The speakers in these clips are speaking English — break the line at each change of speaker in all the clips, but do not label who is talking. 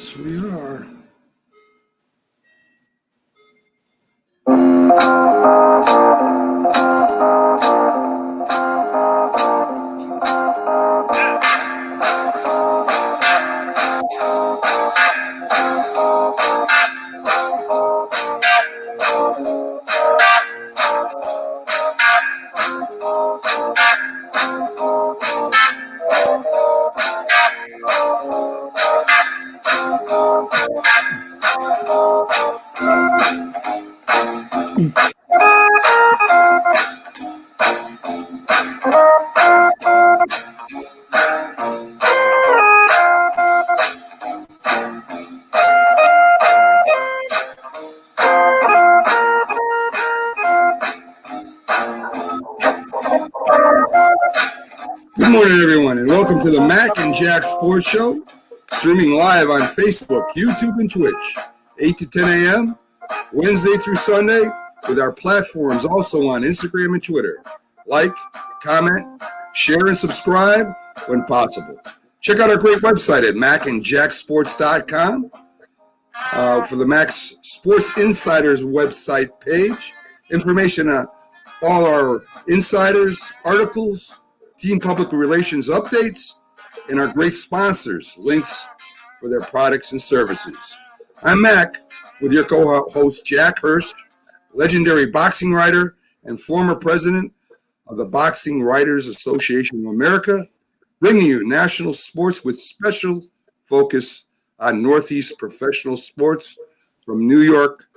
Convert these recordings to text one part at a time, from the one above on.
Yes, we are. Good morning, everyone, and welcome to the Mac and Jack Sports Show, streaming live on Facebook, YouTube, and Twitch, 8 to 10 a.m., Wednesday through Sunday, with our platforms also on Instagram and Twitter. Like, comment, share, and subscribe when possible. Check out our great website at macandjacksports.com for the Mac Sports Insiders website page. Information on all our insiders, articles, team public relations updates, and our great sponsors, links for their products and services. I'm Mac with your co-host Jack Hurst, legendary boxing writer and former president of the Boxing Writers Association of America, bringing you national sports with special focus on Northeast professional sports from New York,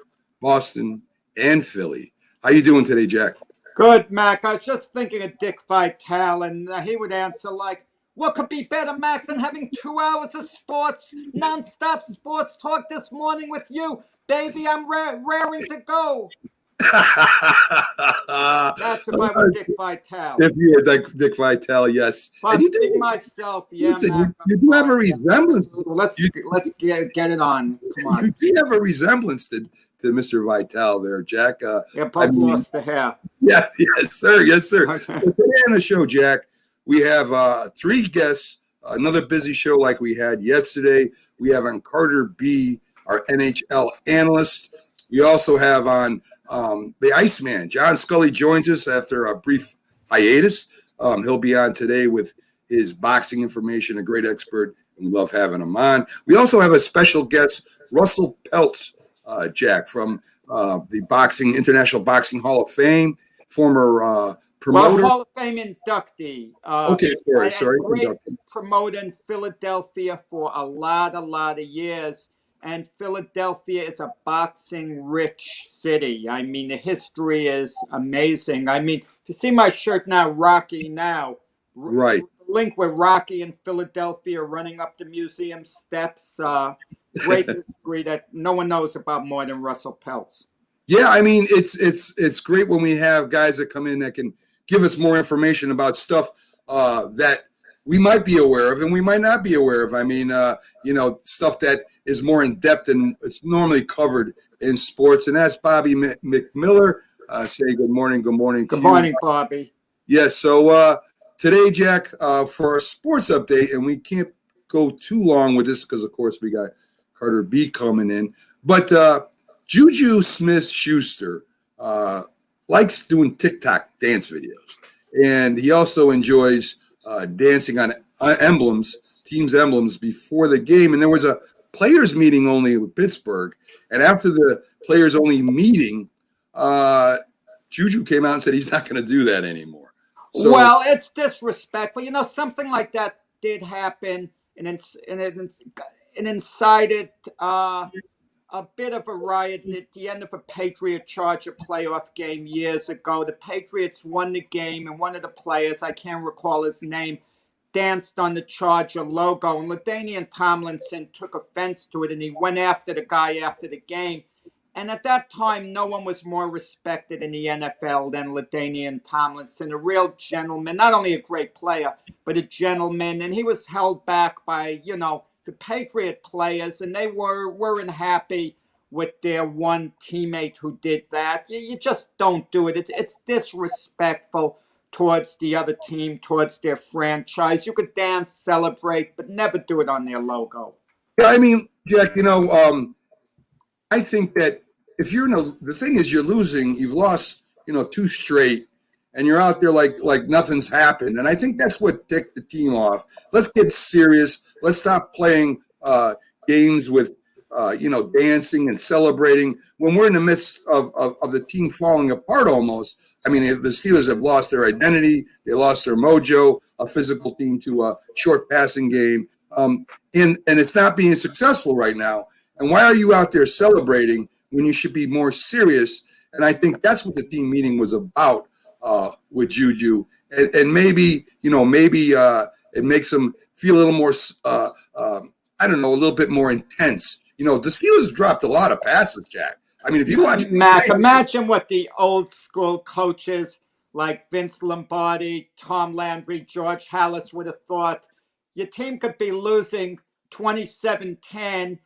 Boston, and Philly. How you doing today, Jack?
Good, Mac. I was just thinking of Dick Vitale, and he would answer like, what could be better, Mac, than having 2 hours of sports, nonstop sports talk this morning with you? Baby, I'm raring to go. That's if I were Dick Vitale.
If you were Dick Vitale, yes.
But you do myself, yeah, Mac.
You do have a resemblance.
Let's get it on. Come on.
You do have a resemblance to Mr. Vitale there, Jack.
Yeah, both lost the hair.
Yeah, yes, sir. Yes, sir. Okay. So today on the show, Jack, we have 3 guests, another busy show like we had yesterday. We have on Carter B., our NHL analyst. We also have on the Iceman. John Scully joins us after a brief hiatus. He'll be on today with his boxing information, a great expert, and we love having him on. We also have a special guest, Russell Peltz, Jack, from the International Boxing Hall of Fame, former promoter.
Well, Hall of Fame inductee.
Okay, sorry.
Great promoter in Philadelphia for a lot of years. And Philadelphia is a boxing-rich city. I mean, the history is amazing. I mean, if you see my shirt now, Rocky now.
Right.
Link with Rocky in Philadelphia running up the museum steps. Great history that no one knows about more than Russell Peltz.
Yeah, I mean, it's great when we have guys that come in that can give us more information about stuff that we might be aware of and we might not be aware of. I mean, stuff that is more in depth than it's normally covered in sports. And that's Bobby McMiller. Say good morning. Good morning.
Good morning, Bobby.
Yes. So today, Jack, for our sports update, and we can't go too long with this because, of course, we got Carter B coming in. But Juju Smith-Schuster likes doing TikTok dance videos. And he also enjoys dancing on teams' emblems before the game. And there was a players meeting only with Pittsburgh. And after the players only meeting, Juju came out and said he's not going to do that anymore. So,
well, it's disrespectful. Something like that did happen, and it incited a bit of a riot at the end of a Patriot-Charger playoff game years ago. The Patriots won the game, and one of the players, I can't recall his name, danced on the Charger logo. And LaDainian Tomlinson took offense to it, and he went after the guy after the game. And at that time, no one was more respected in the NFL than LaDainian Tomlinson, a real gentleman, not only a great player, but a gentleman. And he was held back by, the Patriot players, and they weren't happy with their one teammate who did that. You just don't do it. It's disrespectful towards the other team, towards their franchise. You could dance, celebrate, but never do it on their logo.
Yeah, I mean, Jack, I think that if you're the thing is you're losing, you've lost, two straight, and you're out there like nothing's happened. And I think that's what ticked the team off. Let's get serious. Let's stop playing games with dancing and celebrating when we're in the midst of the team falling apart almost. I mean, the Steelers have lost their identity. They lost their mojo, a physical team to a short passing game. And it's not being successful right now. And why are you out there celebrating when you should be more serious? And I think that's what the team meeting was about with Juju. And maybe it makes them feel a little more, I don't know, a little bit more intense. The Steelers dropped a lot of passes, Jack. I mean, if you watch
Mac, imagine what the old school coaches like Vince Lombardi, Tom Landry, George Halas would have thought. Your team could be losing 27-10,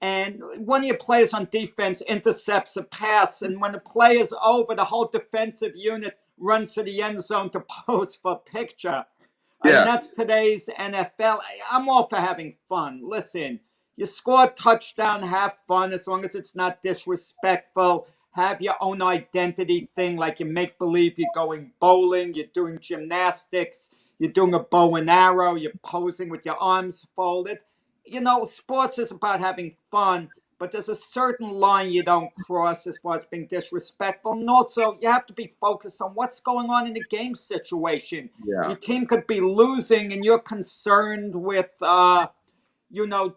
and one of your players on defense intercepts a pass, and when the play is over, the whole defensive unit runs to the end zone to pose for a picture. I mean, that's today's NFL. I'm all for having fun. Listen, you score a touchdown, have fun as long as it's not disrespectful. Have your own identity thing, like you make believe you're going bowling, you're doing gymnastics, you're doing a bow and arrow, you're posing with your arms folded. Sports is about having fun, but there's a certain line you don't cross as far as being disrespectful. And also, you have to be focused on what's going on in the game situation.
Yeah.
Your team could be losing, and you're concerned with,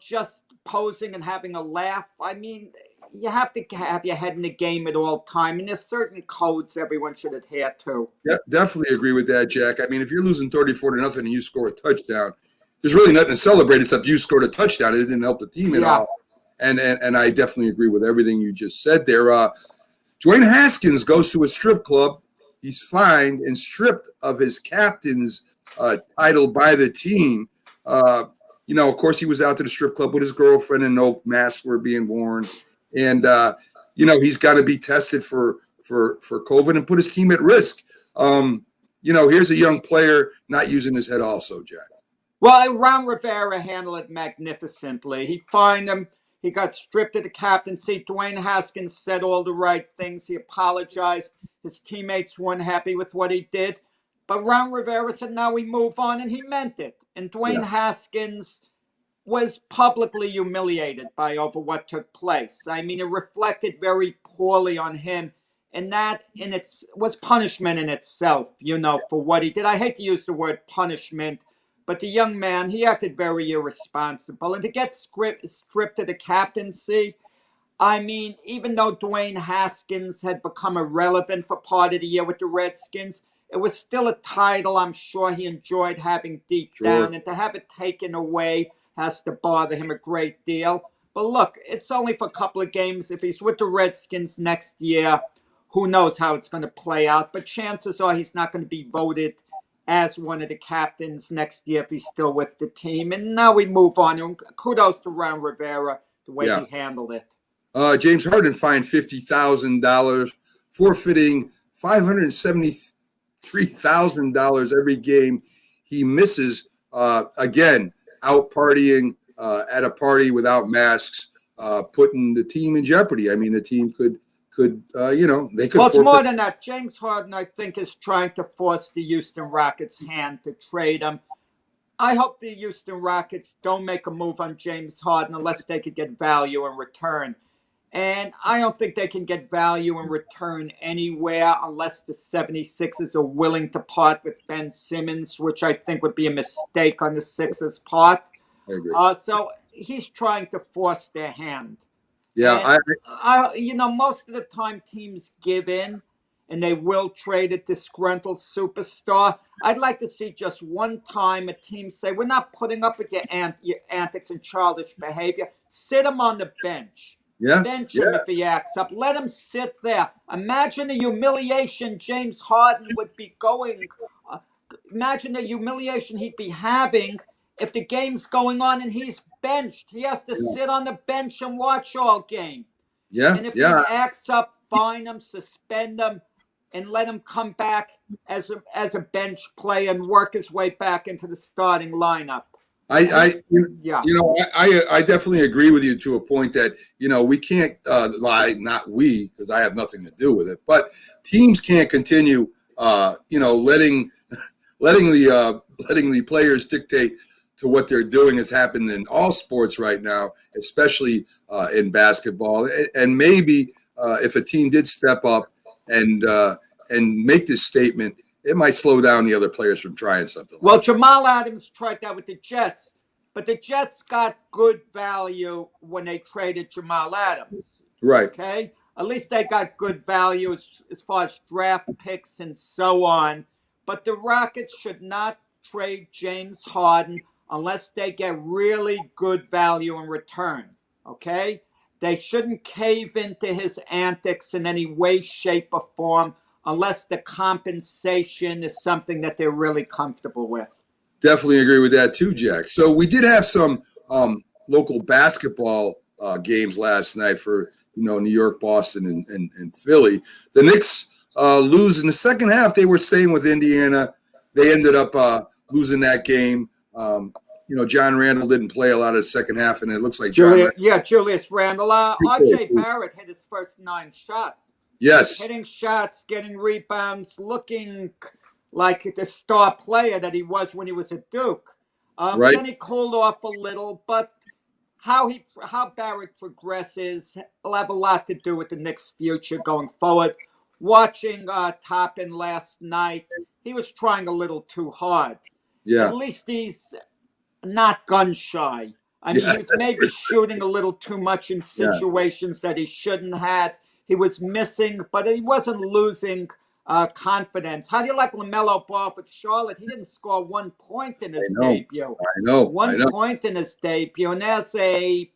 just posing and having a laugh. I mean, you have to have your head in the game at all time, and there's certain codes everyone should adhere to.
Yeah, definitely agree with that, Jack. I mean, if you're losing 34-0 and you score a touchdown, there's really nothing to celebrate except you scored a touchdown. It didn't help the team at all. And I definitely agree with everything you just said there. Dwayne Haskins goes to a strip club. He's fined and stripped of his captain's title by the team. Of course, he was out to the strip club with his girlfriend and no masks were being worn. And, he's got to be tested for COVID and put his team at risk. Here's a young player not using his head also, Jack.
Well, Ron Rivera handled it magnificently. He fined him. He got stripped of the captaincy. Dwayne Haskins said all the right things. He apologized. His teammates weren't happy with what he did. But Ron Rivera said, now we move on, and he meant it. And Dwayne Haskins was publicly humiliated over what took place. I mean, it reflected very poorly on him. And that was punishment in itself, for what he did. I hate to use the word punishment, but the young man, he acted very irresponsible. And to get stripped of the captaincy, I mean, even though Dwayne Haskins had become irrelevant for part of the year with the Redskins, it was still a title I'm sure he enjoyed having deep down. And to have it taken away has to bother him a great deal. But look, it's only for a couple of games. If he's with the Redskins next year, who knows how it's going to play out. But chances are he's not going to be voted as one of the captains next year if he's still with the team. And now we move on. And kudos to Ron Rivera, the way he handled it.
James Harden fined $50,000, forfeiting $573,000 every game he misses. Again, out partying at a party without masks, putting the team in jeopardy. I mean, the team could they could.
Well, it's more than that. James Harden, I think, is trying to force the Houston Rockets' hand to trade him. I hope the Houston Rockets don't make a move on James Harden unless they could get value in return. And I don't think they can get value in return anywhere unless the 76ers are willing to part with Ben Simmons, which I think would be a mistake on the Sixers' part.
I agree.
So he's trying to force their hand.
Yeah,
most of the time teams give in and they will trade a disgruntled superstar. I'd like to see just one time a team say, we're not putting up with your antics and childish behavior. Sit him on the bench. Bench him if he acts up. Let him sit there. Imagine the humiliation James Harden would be going. Imagine the humiliation he'd be having if the game's going on and he's benched. He has to sit on the bench and watch all game. And if he acts up, fine him, suspend him, and let him come back as a bench player and work his way back into the starting lineup. Yeah.
I definitely agree with you to a point that, we can't lie, not we, because I have nothing to do with it, but teams can't continue, letting the players dictate to what they're doing. Has happened in all sports right now, especially in basketball. And maybe if a team did step up and make this statement, it might slow down the other players from trying something.
Well, Jamal Adams tried that with the Jets, but the Jets got good value when they traded Jamal Adams.
Right.
Okay? At least they got good value as far as draft picks and so on. But the Rockets should not trade James Harden unless they get really good value in return. Okay? They shouldn't cave into his antics in any way, shape, or form unless the compensation is something that they're really comfortable with.
Definitely agree with that too, Jack. So we did have some local basketball games last night for New York, Boston, and Philly. The Knicks lose in the second half. They were staying with Indiana. They ended up losing that game. John Randall didn't play a lot of the second half, and it looks like
Julius Randle. R.J. Barrett hit his first 9 shots.
Yes.
Hitting shots, getting rebounds, looking like the star player that he was when he was at Duke.
Right.
Then he cooled off a little, but how Barrett progresses will have a lot to do with the Knicks' future going forward. Watching Toppin last night, he was trying a little too hard.
Yeah.
At least he's not gun shy. I mean, he was maybe shooting a little too much in situations that he shouldn't have. He was missing, but he wasn't losing confidence. How do you like LaMelo Ball for Charlotte? He didn't score 1 point in his debut.
I know.
1 point in his debut. And there's a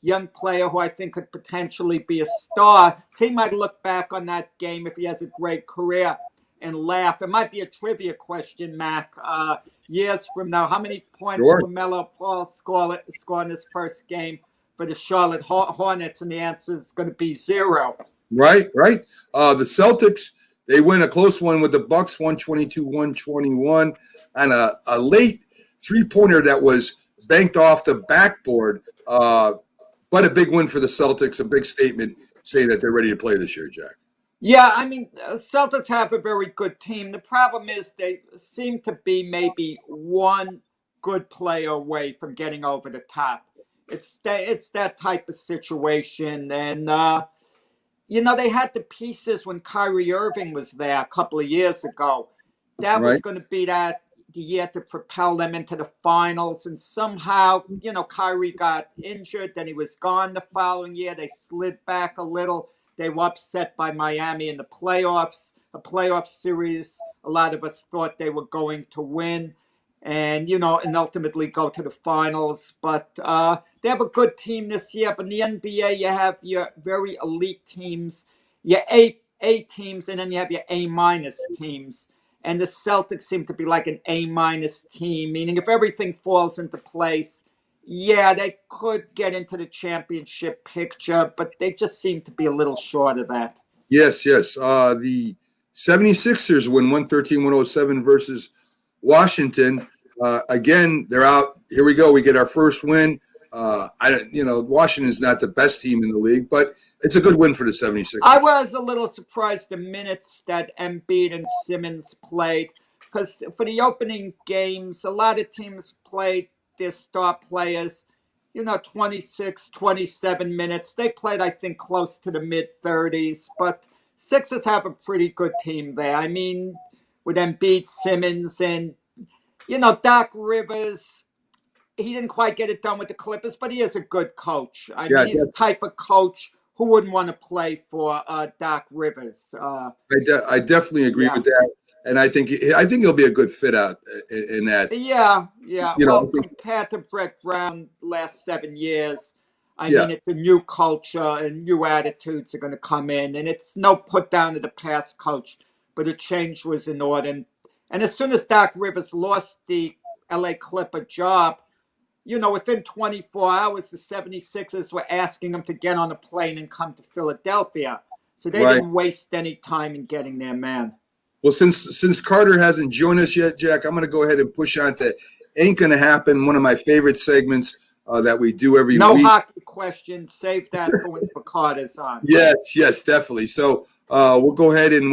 young player who I think could potentially be a star. So he might look back on that game if he has a great career and laugh. It might be a trivia question, Mac, years from now. How many points did LaMelo Ball score in his first game for the Charlotte Hornets? And the answer is going to be 0.
Right. The Celtics, they win a close one with the Bucks, 122-121, and a late three-pointer that was banked off the backboard. But a big win for the Celtics, a big statement saying that they're ready to play this year, Jack.
Yeah, I mean, Celtics have a very good team. The problem is they seem to be maybe one good player away from getting over the top. It's that type of situation. And, they had the pieces when Kyrie Irving was there a couple of years ago. That was going to be the year to propel them into the finals. And somehow, Kyrie got injured. Then he was gone the following year. They slid back a little. They were upset by Miami in the playoffs, a playoff series. A lot of us thought they were going to win and ultimately go to the finals. But they have a good team this year. But in the NBA, you have your very elite teams, your A teams, and then you have your A- teams. And the Celtics seem to be like an A- team, meaning if everything falls into place, yeah, they could get into the championship picture, but they just seem to be a little short of that.
Yes. The 76ers win 113-107 versus Washington. Again, they're out. Here we go. We get our first win. Washington's not the best team in the league, but it's a good win for the 76ers.
I was a little surprised the minutes that Embiid and Simmons played, because for the opening games, a lot of teams played their star players, 26, 27 minutes. They played, I think, close to the mid-30s, but Sixers have a pretty good team there. I mean, with Embiid, Simmons, and, Doc Rivers. He didn't quite get it done with the Clippers, but he is a good coach. I mean, he's the type of coach who wouldn't want to play for Doc Rivers.
I definitely agree with that, and I think he'll be a good fit out in that.
Yeah. Compared to Brett Brown the last 7 years, I mean, it's a new culture and new attitudes are going to come in, and it's no put down to the past coach, but a change was in order. And as soon as Doc Rivers lost the LA Clipper job, within 24 hours, the 76ers were asking him to get on a plane and come to Philadelphia. So they didn't waste any time in getting their man.
Well, since Carter hasn't joined us yet, Jack, I'm going to go ahead and push on to Ain't Gonna Happen, one of my favorite segments that we do every
No
week.
hockey questions. Save that for when Picarda's on.
Yes, definitely. So we'll go ahead and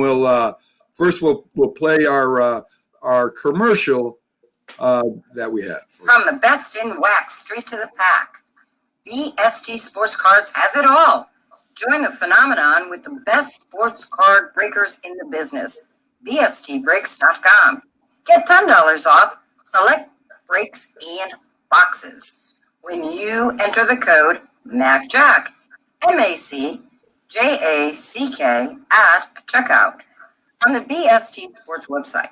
first we'll play our commercial that we have.
From the best in wax straight to the pack, BST Sports Cards has it all. Join the phenomenon with the best sports card breakers in the business. BSTBreaks.com. Get $10 off select breaks and boxes when you enter the code MACJACK, MACJACK at checkout on the BST Sports website.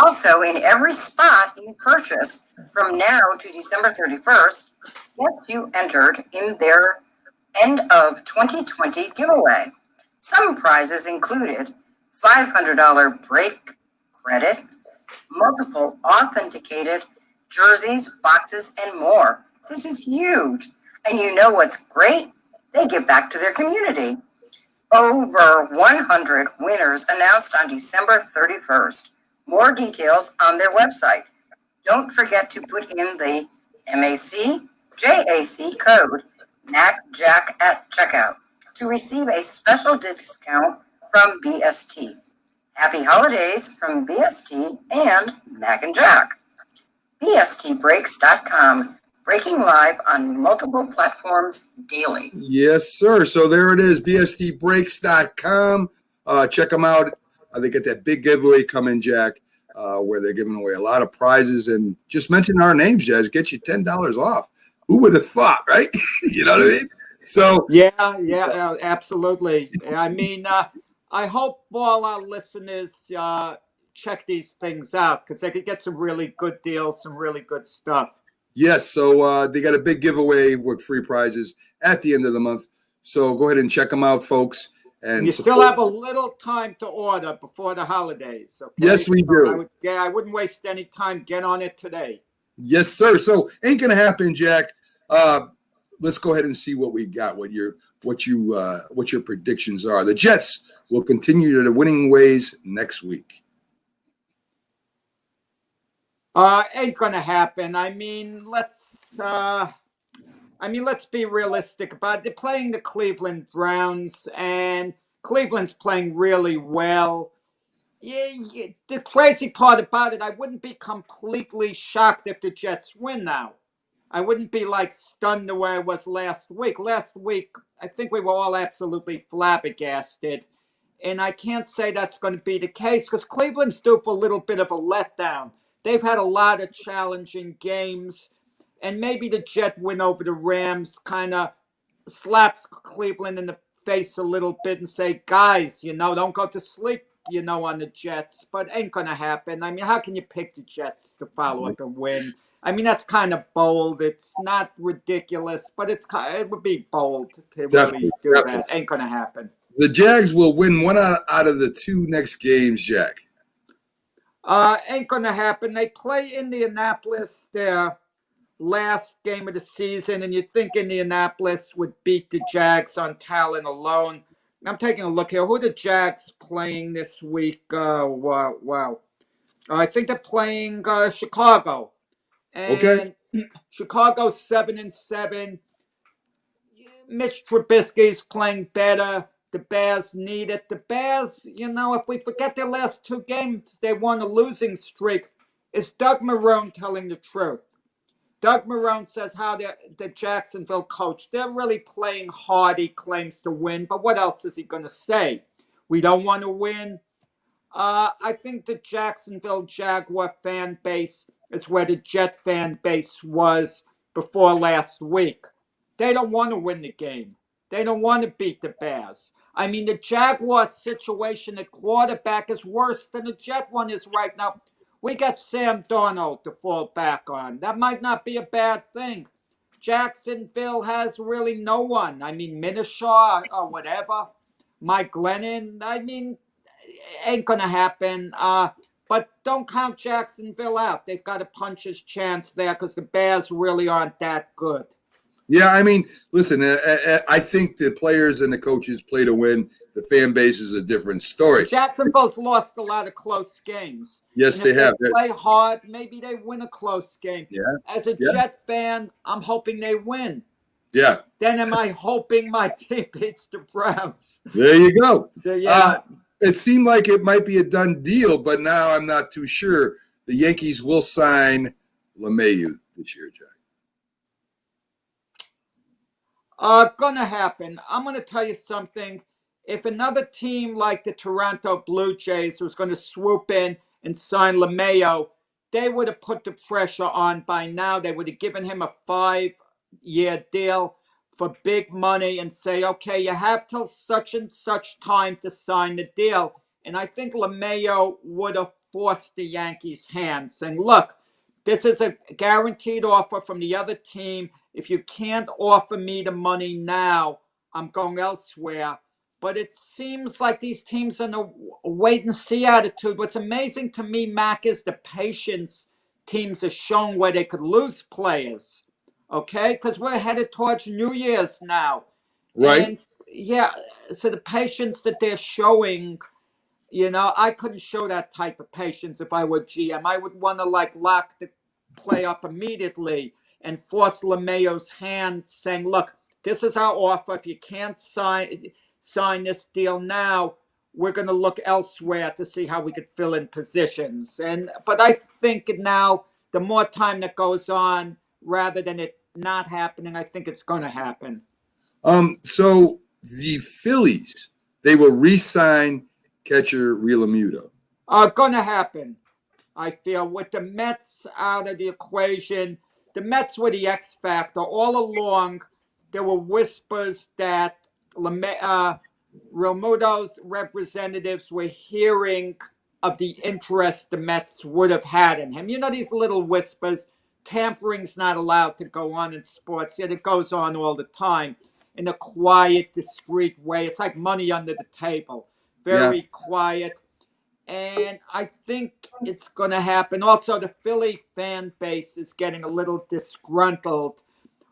Also, in every spot you purchase from now to December 31st, gets you entered in their end of 2020 giveaway. Some prizes included $500 break credit, multiple authenticated jerseys, boxes, and more. This is huge. And you know what's great? They give back to their community. Over 100 winners announced on December 31st. More details on their website. Don't forget to put in the MACJAC code MACJACK at checkout to receive a special discount from BST. Happy holidays from BST and Mac and Jack. BSTBreaks.com, breaking live on multiple platforms daily.
Yes, sir. So there it is, BSTBreaks.com. Check them out. They get that big giveaway coming, Jack, where they're giving away a lot of prizes. And just mention our names, Jazz, get you $10 off. Who would have thought, right? You know what I mean? So
Yeah, absolutely. I mean, I hope all our listeners check these things out because they could get some really good deals, some really good stuff.
yes, so they got a big giveaway with free prizes at the end of the month. So go ahead and check them out, folks. And
you still have a little time to order before the holidays. Okay?
Yes, we do.
I wouldn't waste any time. Get on it today.
Yes, sir. So Ain't Gonna Happen, Jack. Let's go ahead and see what we got. What your predictions are. The Jets will continue their winning ways next week.
Ain't gonna happen. I mean, let's be realistic about it. They're playing the Cleveland Browns, and Cleveland's playing really well. Yeah, the crazy part about it, I wouldn't be completely shocked if the Jets win now. I wouldn't be like stunned the way I was last week. Last week, I think we were all absolutely flabbergasted. And I can't say that's going to be the case because Cleveland's due for a little bit of a letdown. They've had a lot of challenging games. And maybe the Jet win over the Rams kind of slaps Cleveland in the face a little bit and say, guys, don't go to sleep, on the Jets. But ain't going to happen. I mean, how can you pick the Jets to follow up and win? I mean, that's kind of bold. It's not ridiculous, but it would be bold to really do that. Ain't going to happen.
The Jags will win one out of the two next games, Jack.
Ain't going to happen. They play Indianapolis their last game of the season, and you'd think Indianapolis would beat the Jags on talent alone. I'm taking a look here. Who are the Jags playing this week? Wow. I think they're playing Chicago. And
okay.
Chicago's 7-7. Mitch Trubisky's playing better. The Bears need it. The Bears, if we forget their last two games, they won a losing streak. Is Doug Marrone telling the truth? Doug Marrone says how the Jacksonville coach, they're really playing hard. He claims to win, but what else is he going to say? We don't want to win. I think the Jacksonville Jaguar fan base is where the Jet fan base was before last week. They don't want to win the game. They don't want to beat the Bears. I mean, the Jaguar situation at quarterback is worse than the Jet one is right now. We got Sam Darnold to fall back on. That might not be a bad thing. Jacksonville has really no one. I mean, Minshew or whatever. Mike Glennon. I mean, ain't going to happen. But don't count Jacksonville out. They've got a puncher's chance there because the Bears really aren't that good.
Yeah, I mean, listen, I think the players and the coaches play to win. The fan base is a different story.
Jacksonville's lost a lot of close games.
Yes,
And
they
if they
have.
play hard, maybe they win a close game.
Yeah,
As a
yeah,
Jet fan, I'm hoping they win.
yeah.
Then am I hoping my team beats the Browns?
There you go.
Yeah.
It seemed like it might be a done deal, but now I'm not too sure. The Yankees will sign LeMahieu this year, Jack.
Gonna happen. I'm gonna tell you something. If another team like the Toronto Blue Jays was gonna swoop in and sign LeMayo, they would have put the pressure on by now. They would have given him a 5-year deal for big money and say, okay, you have till such and such time to sign the deal. And I think LeMayo would have forced the Yankees' hand, saying, look, this is a guaranteed offer from the other team. If you can't offer me the money now, I'm going elsewhere. But it seems like these teams are in a wait and see attitude. What's amazing to me, Mac, is the patience teams are showing where they could lose players. Okay? Because we're headed towards New Year's now.
Right.
And yeah, so the patience that they're showing, I couldn't show that type of patience if I were GM. I would want to lock the play up immediately and force LeMayo's hand, saying, "Look, this is our offer. If you can't sign this deal now, we're going to look elsewhere to see how we could fill in positions." But I think now, the more time that goes on, rather than it not happening, I think it's going to happen.
So the Phillies, they will re-sign catcher Realmuto.
Going to happen. I feel with the Mets out of the equation, the Mets were the X factor. All along, there were whispers that Realmuto's representatives were hearing of the interest the Mets would have had in him. These little whispers. Tampering's not allowed to go on in sports, yet it goes on all the time in a quiet, discreet way. It's like money under the table. Very quiet. And I think it's going to happen. Also, the Philly fan base is getting a little disgruntled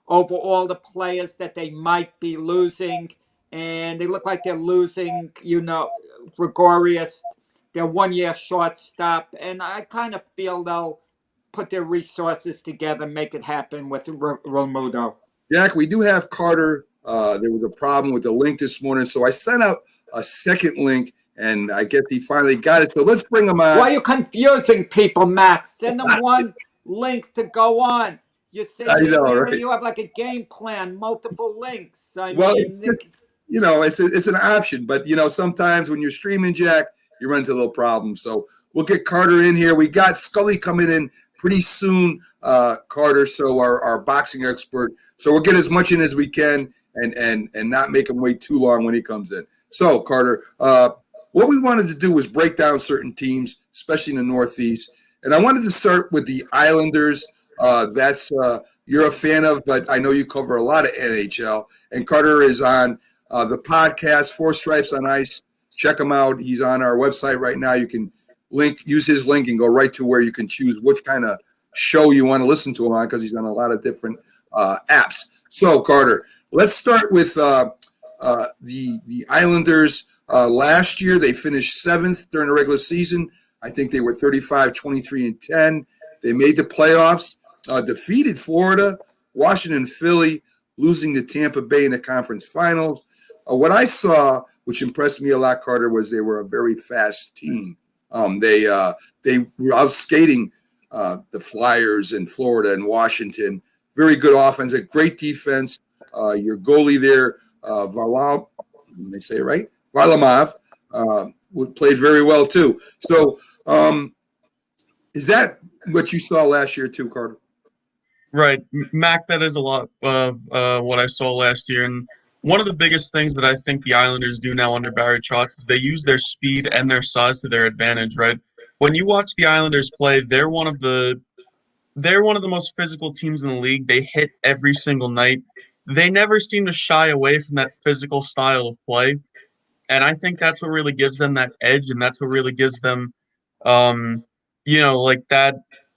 over all the players that they might be losing. And they look like they're losing, Gregorius, their 1-year shortstop. And I kind of feel they'll put their resources together, make it happen with Realmuto.
Jack, we do have Carter. There was a problem with the link this morning, so I sent out a second link, and I guess he finally got it. So let's bring him on.
Why are you confusing people, Max? Send them one link to go on. You say you have like a game plan, multiple links.
It's an option, but sometimes when you're streaming, Jack, you run into a little problem. So we'll get Carter in here. We got Scully coming in pretty soon, Carter. So our boxing expert. So we'll get as much in as we can and not make him wait too long when he comes in. So Carter, what we wanted to do was break down certain teams, especially in the Northeast. And I wanted to start with the Islanders. That's you're a fan of, but I know you cover a lot of NHL. And Carter is on the podcast, Four Stripes on Ice. Check him out. He's on our website right now. You can use his link and go right to where you can choose which kind of show you want to listen to him on, because he's on a lot of different apps. So, Carter, let's start with the Islanders. Last year, they finished 7th during the regular season. I think they were 35, 23, and 10. They made the playoffs, defeated Florida, Washington, Philly, losing to Tampa Bay in the conference finals. What I saw, which impressed me a lot, Carter, was they were a very fast team. They were out skating the Flyers in Florida and Washington. Very good offense, a great defense. Your goalie there, Varlamov, played very well too. So, is that what you saw last year too, Carter?
Right, Mac, that is a lot of what I saw last year. And one of the biggest things that I think the Islanders do now under Barry Trotz is they use their speed and their size to their advantage, right? When you watch the Islanders play, they're one of the most physical teams in the league. They hit every single night. They never seem to shy away from that physical style of play. And I think that's what really gives them that edge, and that's what really gives them,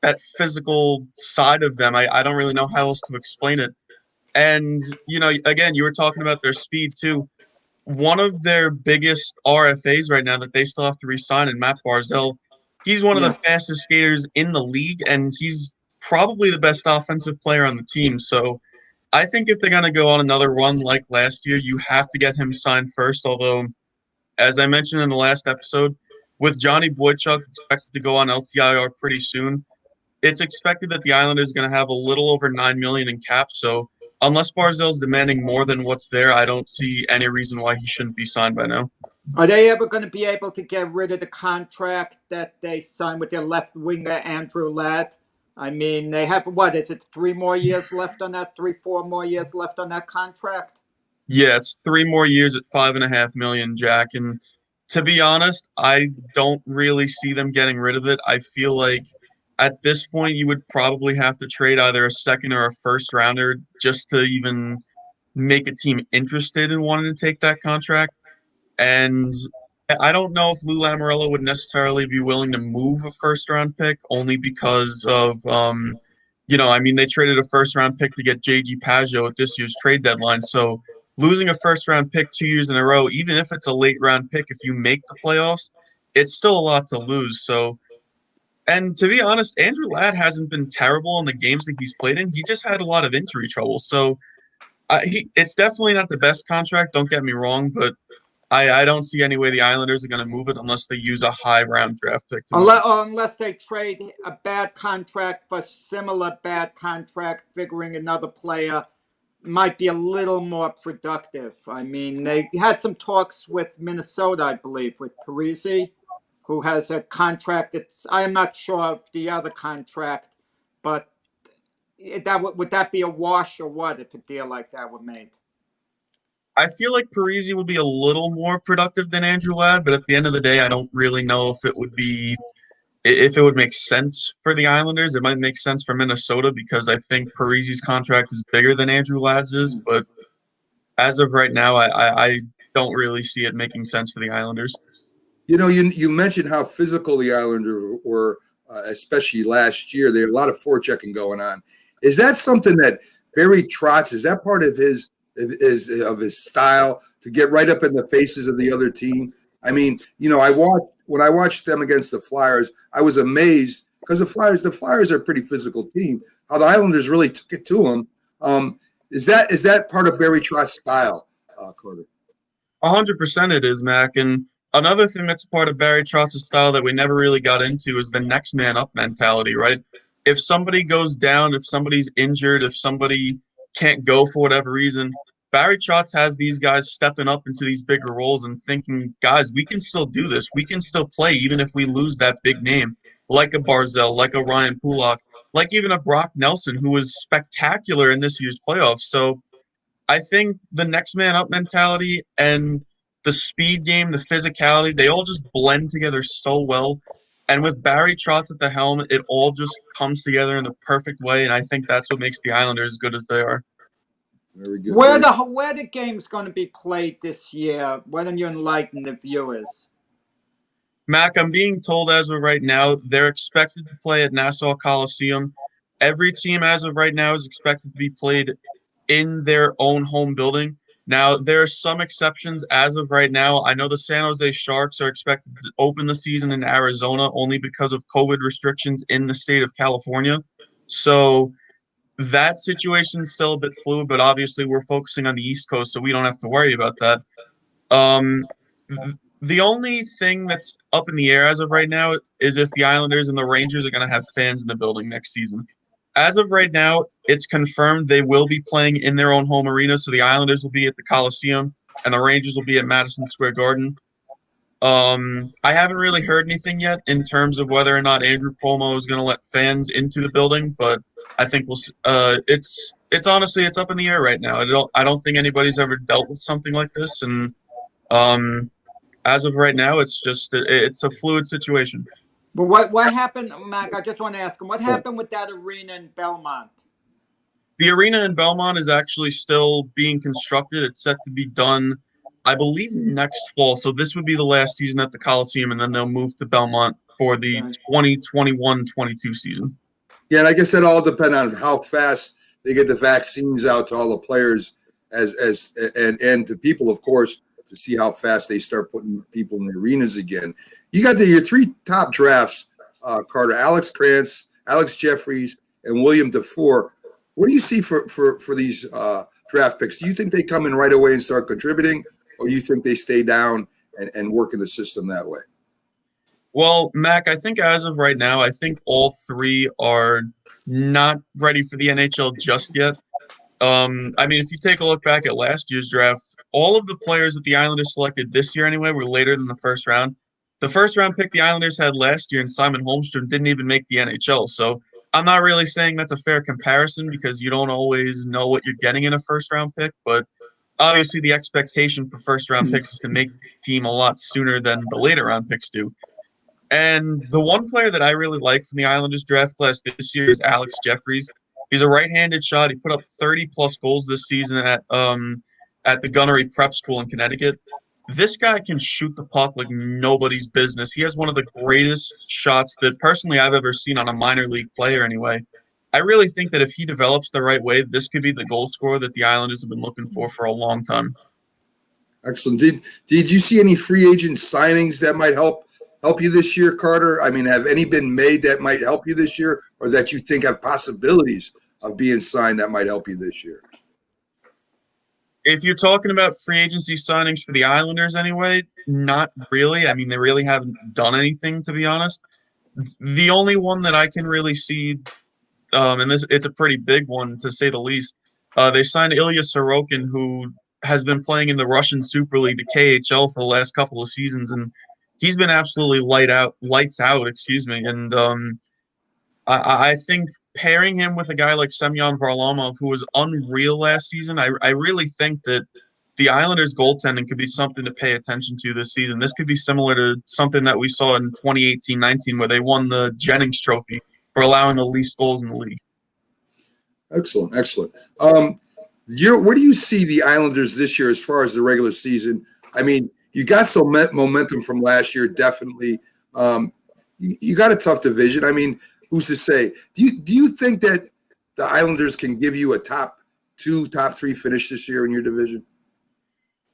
that physical side of them. I don't really know how else to explain it. And, again, you were talking about their speed too. One of their biggest RFAs right now that they still have to re-sign, and Matt Barzell, he's one of
Yeah.
the fastest skaters in the league, and he's probably the best offensive player on the team. So I think if they're going to go on another run like last year, you have to get him signed first. Although, as I mentioned in the last episode, with Johnny Boychuk expected to go on LTIR pretty soon, it's expected that the Islanders are going to have a little over $9 million in cap. So unless Barzell's demanding more than what's there, I don't see any reason why he shouldn't be signed by now.
Are they ever going to be able to get rid of the contract that they signed with their left winger, Andrew Ladd? I mean, they have, what is it, 3 more years left on that, 4 more years left on that contract?
Yeah, it's 3 more years at $5.5 million, Jack. And to be honest, I don't really see them getting rid of it. I feel like at this point, you would probably have to trade either a second or a first rounder just to even make a team interested in wanting to take that contract. And I don't know if Lou Lamoriello would necessarily be willing to move a first round pick only because of, they traded a first round pick to get JG Pageau at this year's trade deadline. So losing a first round pick 2 years in a row, even if it's a late round pick, if you make the playoffs, it's still a lot to lose. So, and to be honest, Andrew Ladd hasn't been terrible in the games that he's played in. He just had a lot of injury trouble. So it's definitely not the best contract, don't get me wrong, but I don't see any way the Islanders are going to move it unless they use a high round draft pick.
Unless they trade a bad contract for similar bad contract, figuring another player might be a little more productive. I mean, they had some talks with Minnesota, I believe, with Parise, who has a contract that's, I am not sure of the other contract, but would that be a wash or what if a deal like that were made?
I feel like Parise would be a little more productive than Andrew Ladd, but at the end of the day, I don't really know if it would make sense for the Islanders. It might make sense for Minnesota because I think Parise's contract is bigger than Andrew Ladd's is, but as of right now, I don't really see it making sense for the Islanders.
You mentioned how physical the Islanders were, especially last year. There had a lot of forechecking going on. Is that something that Barry Trotz, is that part of his style to get right up in the faces of the other team? I mean, when I watched them against the Flyers, I was amazed because the Flyers are a pretty physical team. How the Islanders really took it to them. Is that part of Barry Trotz's style, Carter?
100% it is, Mac. And another thing that's part of Barry Trotz's style that we never really got into is the next man up mentality, right? If somebody goes down, if somebody's injured, if somebody can't go for whatever reason, Barry Trotz has these guys stepping up into these bigger roles and thinking, guys, we can still do this. We can still play even if we lose that big name, like a Barzell, like a Ryan Pulak, like even a Brock Nelson, who was spectacular in this year's playoffs. So I think the next man up mentality and the speed game, the physicality, they all just blend together so well. And with Barry Trotz at the helm, it all just comes together in the perfect way. And I think that's what makes the Islanders as good as they are.
Very good.
Where the game's going to be played this year? Why don't you enlighten the viewers?
Mac, I'm being told as of right now, they're expected to play at Nassau Coliseum. Every team as of right now is expected to be played in their own home building. Now, there are some exceptions as of right now. I know the San Jose Sharks are expected to open the season in Arizona only because of COVID restrictions in the state of California. So that situation is still a bit fluid, but obviously we're focusing on the East Coast, so we don't have to worry about that. The only thing that's up in the air as of right now is if the Islanders and the Rangers are going to have fans in the building next season. As of right now, it's confirmed they will be playing in their own home arena, so the Islanders will be at the Coliseum and the Rangers will be at Madison Square Garden. I haven't really heard anything yet in terms of whether or not Andrew Cuomo is going to let fans into the building, but I think we'll. It's honestly it's up in the air right now. I don't think anybody's ever dealt with something like this, and as of right now, it's a fluid situation.
But what happened, Mac? I just want to ask him, what happened with that arena in Belmont?
The arena in Belmont is actually still being constructed. It's set to be done, I believe, next fall. So this would be the last season at the Coliseum, and then they'll move to Belmont for the 2021-22 season.
Yeah, and I guess that all depends on how fast they get the vaccines out to all the players and to people, of course, to see how fast they start putting people in the arenas again. You got your three top drafts, Carter: Alex Krantz, Alex Jeffries, and William DeFore. What do you see for these draft picks? Do you think they come in right away and start contributing, or do you think they stay down and work in the system that way?
Well, Mac, I think as of right now, I think all three are not ready for the NHL just yet. I mean, if you take a look back at last year's draft, all of the players that the Islanders selected this year anyway were later than the first round. The first round pick the Islanders had last year, and Simon Holmstrom, didn't even make the NHL. So I'm not really saying that's a fair comparison because you don't always know what you're getting in a first round pick. But obviously, the expectation for first round picks is to make the team a lot sooner than the later round picks do. And the one player that I really like from the Islanders draft class this year is Alex Jeffries. He's a right-handed shot. He put up 30-plus goals this season at the Gunnery Prep School in Connecticut. This guy can shoot the puck like nobody's business. He has one of the greatest shots that personally I've ever seen on a minor league player anyway. I really think that if he develops the right way, this could be the goal scorer that the Islanders have been looking for a long time.
Excellent. Did you see any free agent signings that might help you this year, Carter? I mean, have any been made that might help you this year, or that you think have possibilities of being signed that might help you this year?
If you're talking about free agency signings for the Islanders anyway, not really. I mean, they really haven't done anything, to be honest. The only one that I can really see, and it's a pretty big one to say the least, they signed Ilya Sorokin, who has been playing in the Russian Super League, the KHL, for the last couple of seasons, and he's been absolutely lights out, And I think pairing him with a guy like Semyon Varlamov, who was unreal last season, I really think that the Islanders' goaltending could be something to pay attention to this season. This could be similar to something that we saw in 2018-19, where they won the Jennings Trophy for allowing the least goals in the league.
Excellent. Where do you see the Islanders this year as far as the regular season? I mean, you got some momentum from last year, definitely. You got a tough division. I mean, who's to say? Do you think that the Islanders can give you a top 2, top 3 finish this year in your division?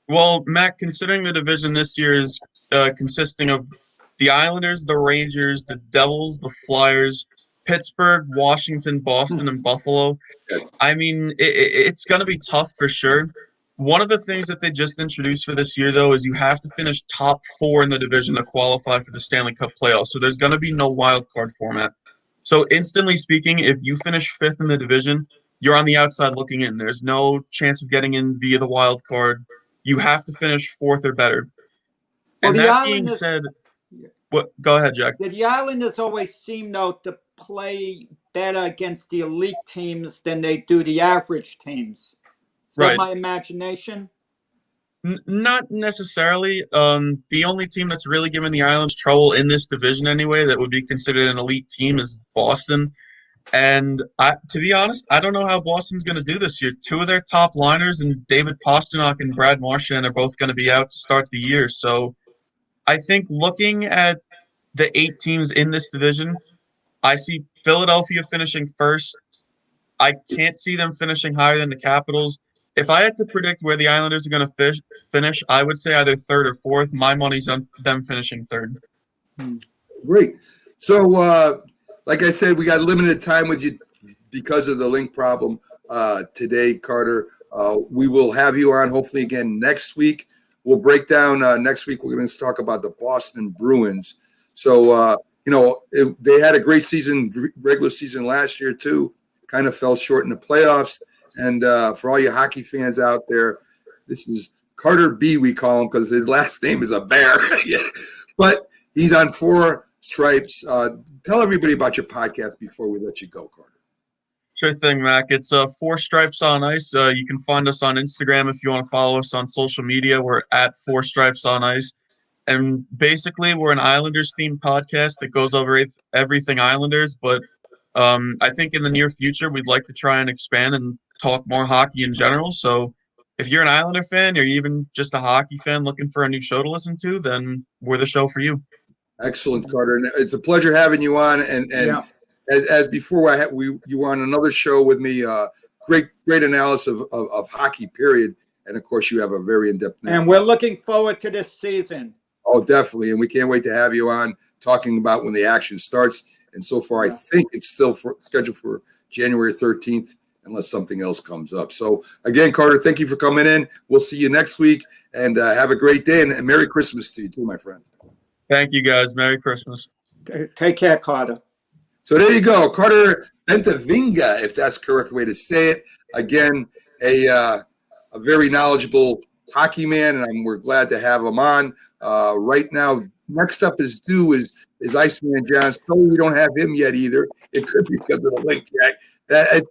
Well, Matt, considering the division this year is consisting of the Islanders, the Rangers, the Devils, the Flyers, Pittsburgh, Washington, Boston, and Buffalo, I mean, it's going to be tough for sure. One of the things that they just introduced for this year, though, is you have to finish top 4 in the division to qualify for the Stanley Cup playoffs. So there's going to be no wild card format. So instantly speaking, if you finish 5th in the division, you're on the outside looking in. There's no chance of getting in via the wild card. You have to finish 4th or better.
Well,
and that being said, go ahead, Jack.
The Islanders always seem, though, to play better against the elite teams than they do the average teams. Is that my imagination?
Not necessarily. The only team that's really given the Islanders trouble in this division anyway that would be considered an elite team is Boston. And to be honest, I don't know how Boston's going to do this year. 2 of their top liners, and David Pastrnak and Brad Marchand, are both going to be out to start the year. So I think looking at the 8 teams in this division, I see Philadelphia finishing 1st. I can't see them finishing higher than the Capitals. If I had to predict where the Islanders are going to finish, I would say either 3rd or 4th. My money's on them finishing 3rd.
Great. So, like I said, we got limited time with you because of the link problem today, Carter. We will have you on hopefully again next week. We'll break down next week. We're going to talk about the Boston Bruins. So, they had a great regular season last year too. Kind of fell short in the playoffs. And for all you hockey fans out there, this is Carter B, we call him because his last name is a bear. But he's on 4 Stripes. Tell everybody about your podcast before we let you go, Carter.
Sure thing, Mac. It's 4 Stripes on Ice. You can find us on Instagram if you want to follow us on social media. We're at 4 Stripes on Ice. And basically, we're an Islanders-themed podcast that goes over everything Islanders. But I think in the near future, we'd like to try and expand and talk more hockey in general. So if you're an Islander fan or even just a hockey fan looking for a new show to listen to, then we're the show for you.
Excellent, Carter. And it's a pleasure having you on. And as before, you were on another show with me, great analysis of hockey, period. And of course, you have a very in-depth.
And we're looking forward to this season.
Oh, definitely. And we can't wait to have you on talking about when the action starts. And so far, I think it's still scheduled for January 13th, unless something else comes up. So again, Carter, thank you for coming in. We'll see you next week, and have a great day, and Merry Christmas to you too, my friend.
Thank you, guys. Merry Christmas.
Take care, Carter.
So there you go, Carter Bentavinga, if that's the correct way to say it. Again, a very knowledgeable hockey man, and we're glad to have him on. Right now, next up is Iceman John Scully. We don't have him yet either. It could be because of the link, Jack.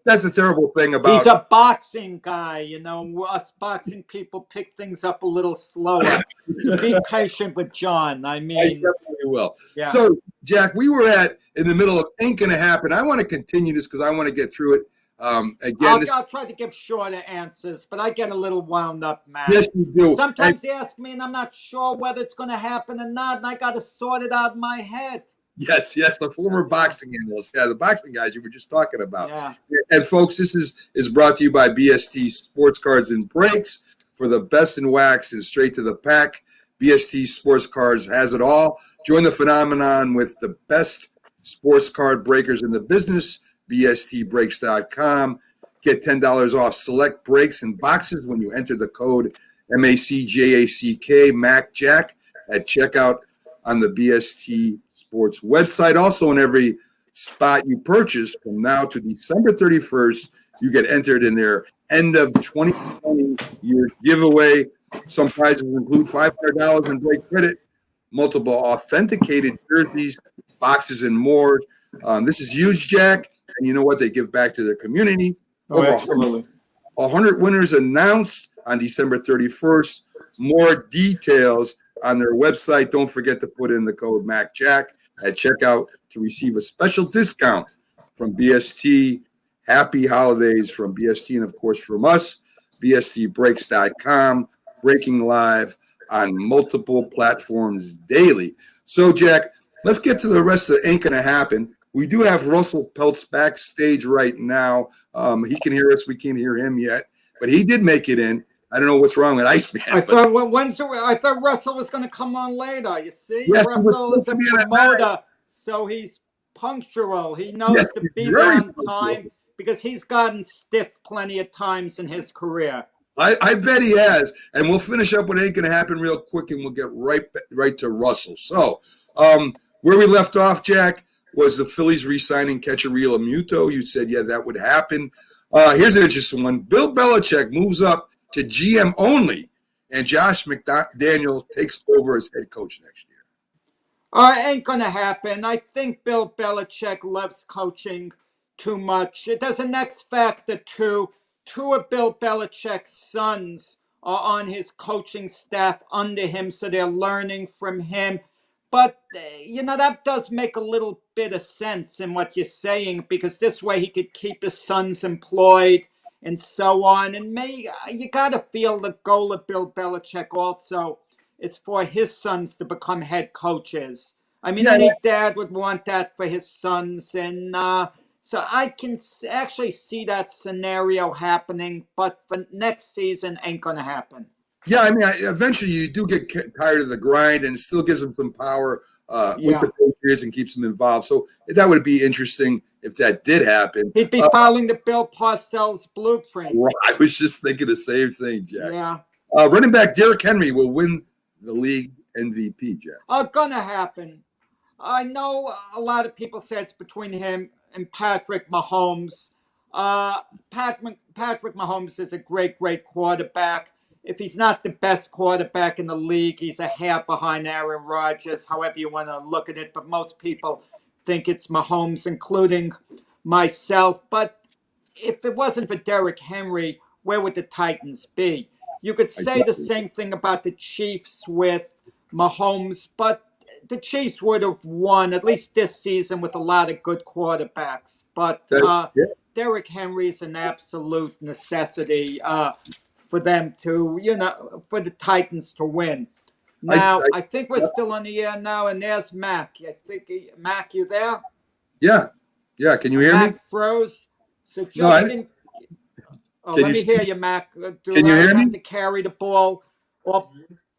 That's the terrible thing about.
He's a boxing guy, you know. Us boxing people pick things up a little slower. So be patient with John. I mean,
I definitely will.
Yeah.
So, Jack, we were in the middle of Ain't Gonna Happen. I want to continue this because I want to get through it. Again,
I'll try to give shorter answers, but I get a little wound up, man.
Yes, you do.
Sometimes you ask me, and I'm not sure whether it's going to happen or not, and I got to sort it out in my head.
Yes, the former boxing analyst. Yeah, the boxing guys you were just talking about.
Yeah.
And folks, this is brought to you by BST Sports Cards and Breaks. For the best in wax and straight to the pack, BST Sports Cards has it all. Join the phenomenon with the best sports card breakers in the business. BSTbreaks.com. Get $10 off select breaks and boxes when you enter the code MACJACK MACJACK at checkout on the BST Sports website. Also, in every spot you purchase from now to December 31st, you get entered in their end of 2020 year giveaway. Some prizes include $500 in break credit, multiple authenticated jerseys, boxes, and more. This is huge, Jack. And you know what? They give back to the community.
Oh, absolutely.
100 winners announced on December 31st. More details on their website. Don't forget to put in the code MACJACK at checkout to receive a special discount from BST. Happy holidays from BST and, of course, from us. BSTbreaks.com. Breaking live on multiple platforms daily. So, Jack, let's get to the rest of Ain't Gonna Happen. We do have Russell Peltz backstage right now. He can hear us. We can't hear him yet, but he did make it in. I don't know what's wrong with Iceman.
I thought Russell was going to come on later. You see,
yes,
Russell is a promoter, so he's punctual. He knows to be there on time because he's gotten stiffed plenty of times in his career.
I bet he has. And we'll finish up what Ain't Gonna Happen real quick, and we'll get right to Russell. So, where we left off, Jack, was the Phillies re-signing catcher Realmuto. You said, yeah, that would happen. Here's an interesting one. Bill Belichick moves up to GM only, and Josh McDaniels takes over as head coach next year.
Ain't going to happen. I think Bill Belichick loves coaching too much. There's an X factor, too. Two of Bill Belichick's sons are on his coaching staff under him, so they're learning from him. But, that does make a little bit of sense in what you're saying, because this way he could keep his sons employed and so on. And you got to feel the goal of Bill Belichick also is for his sons to become head coaches. I mean, any dad would want that for his sons. And so I can actually see that scenario happening. But for next season, ain't going to happen.
Yeah, I mean, eventually you do get tired of the grind, and it still gives them some power with the Patriots and keeps them involved. So that would be interesting if that did happen.
He'd be following the Bill Parcells blueprint.
I was just thinking the same thing, Jack.
Yeah.
Running back Derrick Henry will win the league MVP, Jack.
Gonna happen. I know a lot of people say it's between him and Patrick Mahomes. Patrick Mahomes is a great quarterback. If he's not the best quarterback in the league, he's a hair behind Aaron Rodgers, however you want to look at it. But most people think it's Mahomes, including myself. But if it wasn't for Derrick Henry, where would the Titans be? You could say the same thing about the Chiefs with Mahomes, but the Chiefs would have won, at least this season, with a lot of good quarterbacks. But Derrick Henry is an absolute necessity for them to, for the Titans to win. Now, I think we're still on the air now, and there's Mac. I think, Mac, you there?
Yeah. Can you hear
Mac
me?
froze. So, Joe, Oh,
Can
let
you
me hear you, Mac. Do
can you
I
hear
have
me?
to carry the ball? Or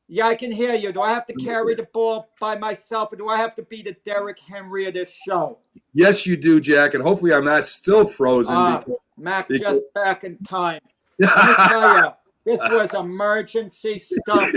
yeah, I can hear you. Do I have to carry the ball by myself, or do I have to be the Derrick Henry of this show?
Yes, you do, Jack, and hopefully I'm not still frozen
Mac,
because
just back in time. Let me tell you, this was emergency stuff,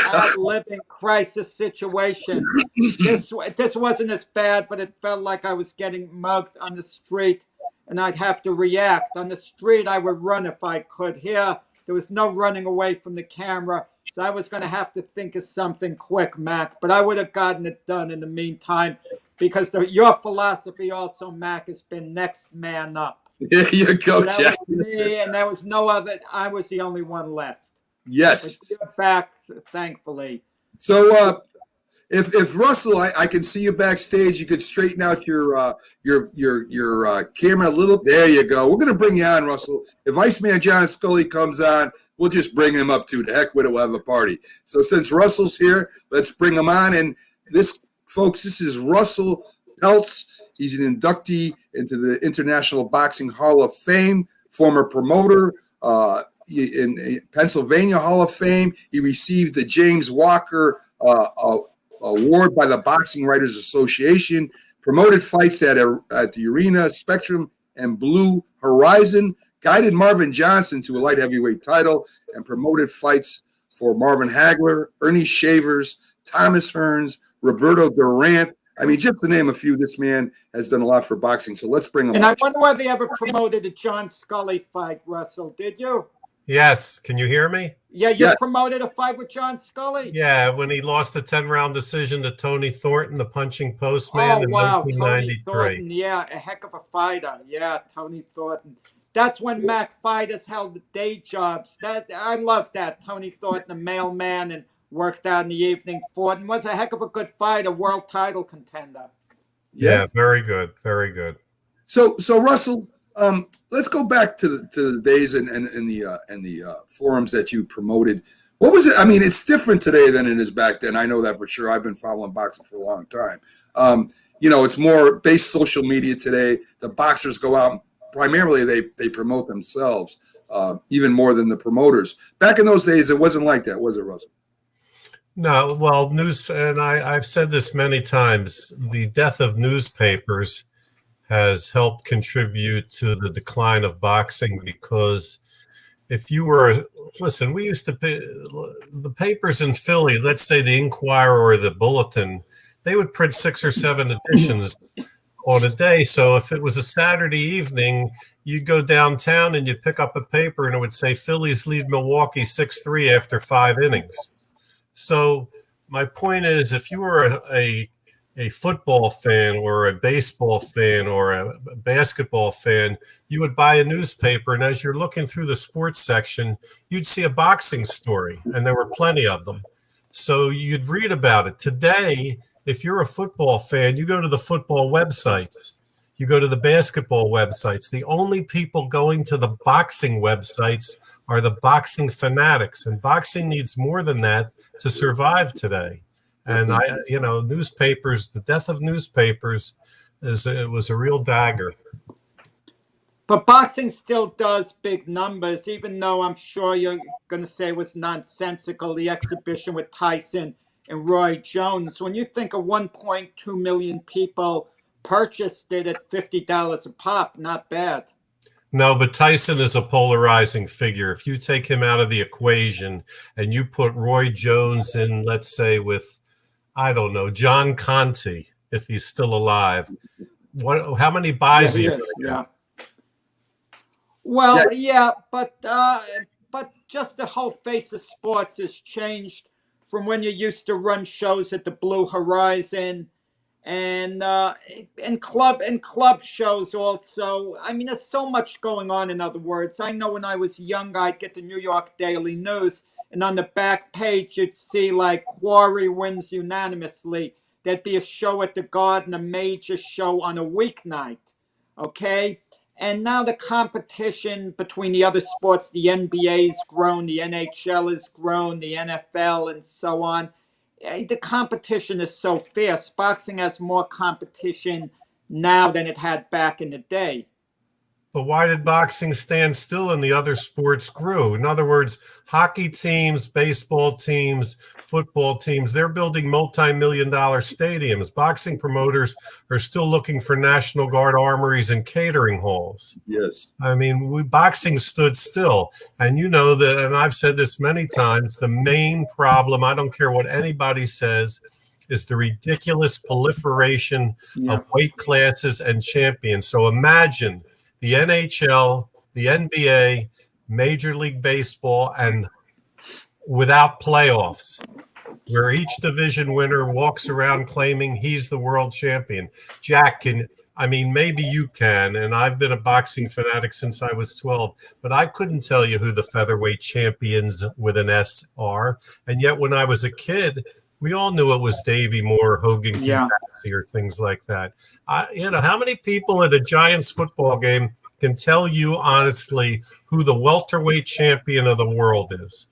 outliving crisis situation. This wasn't as bad, but it felt like I was getting mugged on the street, and I'd have to react. On the street, I would run if I could. Here, there was no running away from the camera, so I was going to have to think of something quick, Mac. But I would have gotten it done in the meantime, because your philosophy also, Mac, has been next man up.
there you go,
So that
Jack.
was me, and there was no other. I was the only one left. But
Yes.
you're back, thankfully.
So if Russell, I can see you backstage. You could straighten out your camera a little. There you go. We're gonna bring you on, Russell. If Iceman John Scully comes on, we'll just bring him up too. The heck with it, we'll have a party. So since Russell's here, let's bring him on. And this, folks, this is Russell Peltz. He's an inductee into the International Boxing Hall of Fame, former promoter. In Pennsylvania Hall of Fame, he received the James Walker award by the Boxing Writers Association. Promoted fights at the Arena, Spectrum, and Blue Horizon. Guided Marvin Johnson to a light heavyweight title, and promoted fights for Marvin Hagler, Ernie Shavers, Thomas Hearns, Roberto Durant. I mean, just to name a few, this man has done a lot for boxing. So let's bring him
And
up.
I wonder whether they ever promoted a John Scully fight, Russell. Did you?
Yes. Can you hear me?
Yeah, you
Yes.
promoted a fight with John Scully?
Yeah, when he lost the 10-round decision to Tony Thornton, the punching postman,
Oh,
in
wow. Tony
1993.
Thornton. Yeah, a heck of a fighter. Yeah, Tony Thornton. That's when Mac fighters held the day jobs. I love that. Tony Thornton, a mailman, and worked out in the evening. Thornton was a heck of a good fighter, world title contender.
Yeah, very good. Very good.
So Russell, let's go back to the days and the forums that you promoted. What was it? I mean, it's different today than it is back then. I know that for sure. I've been following boxing for a long time. It's more based social media today. The boxers go out, primarily they promote themselves, even more than the promoters. Back in those days, it wasn't like that, was it, Russell?
No, well, and I've said this many times, the death of newspapers has helped contribute to the decline of boxing, because if you listen, we used to pay, the papers in Philly, let's say the Inquirer or the Bulletin, they would print 6 or 7 editions on a day. So if it was a Saturday evening, you'd go downtown and you'd pick up a paper and it would say Phillies lead Milwaukee 6-3 after 5 innings. So my point is, if you were a football fan or a baseball fan or a basketball fan, you would buy a newspaper, and as you're looking through the sports section, you'd see a boxing story, and there were plenty of them. So you'd read about it. Today, if you're a football fan, you go to the football websites. You go to the basketball websites. The only people going to the boxing websites are the boxing fanatics, and boxing needs more than that to survive today. And newspapers, the death of newspapers was a real dagger.
But boxing still does big numbers, even though I'm sure you're going to say it was nonsensical, the exhibition with Tyson and Roy Jones. When you think of 1.2 million people purchased it at $50 a pop, not bad.
No, but Tyson is a polarizing figure. If you take him out of the equation and you put Roy Jones in, let's say, with, I don't know, John Conte, if he's still alive, how many buys
he
are you
is,
gonna
yeah.
get?
Well, yeah, but just the whole face of sports has changed from when you used to run shows at the Blue Horizon and club shows also. I mean, there's so much going on. In other words, I know when I was young, I'd get the New York Daily News, and on the back page, you'd see like Quarry wins unanimously. There'd be a show at the Garden, a major show on a weeknight. Okay. And now the competition between the other sports, the NBA's grown, the NHL has grown, the NFL, and so on. The competition is so fierce. Boxing has more competition now than it had back in the day.
But why did boxing stand still and the other sports grew? In other words, hockey teams, baseball teams, football teams, they're building multi-million-dollar stadiums. Boxing promoters are still looking for National Guard armories and catering halls.
Yes.
I mean, boxing stood still. And you know that, and I've said this many times, the main problem, I don't care what anybody says, is the ridiculous proliferation of weight classes and champions. So imagine the NHL, the NBA, Major League Baseball, and without playoffs, where each division winner walks around claiming he's the world champion. Jack, maybe you can, and I've been a boxing fanatic since I was 12, but I couldn't tell you who the featherweight champions with an S are. And yet when I was a kid, we all knew it was Davey Moore, Hogan Kiyasi, or things like that. How many people at a Giants football game can tell you honestly who the welterweight champion of the world is?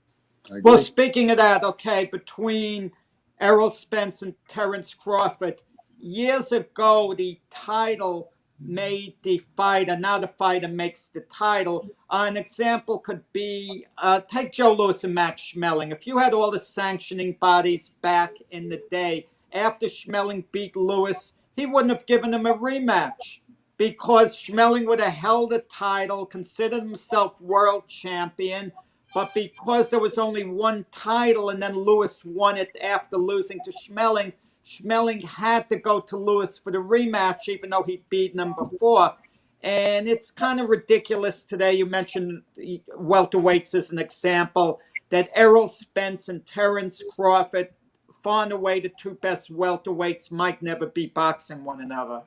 Well, speaking of that, okay, between Errol Spence and Terence Crawford, years ago, the title made the fighter. Now the fighter makes the title. An example could be, take Joe Louis and Max Schmeling. If you had all the sanctioning bodies back in the day, after Schmeling beat Louis, he wouldn't have given him a rematch because Schmeling would have held the title, considered himself world champion, but because there was only one title and then Louis won it after losing to Schmeling, Schmeling had to go to Louis for the rematch, even though he'd beaten him before. And it's kind of ridiculous today. You mentioned welterweights as an example, that Errol Spence and Terence Crawford, far and away the two best welterweights, might never be boxing one another.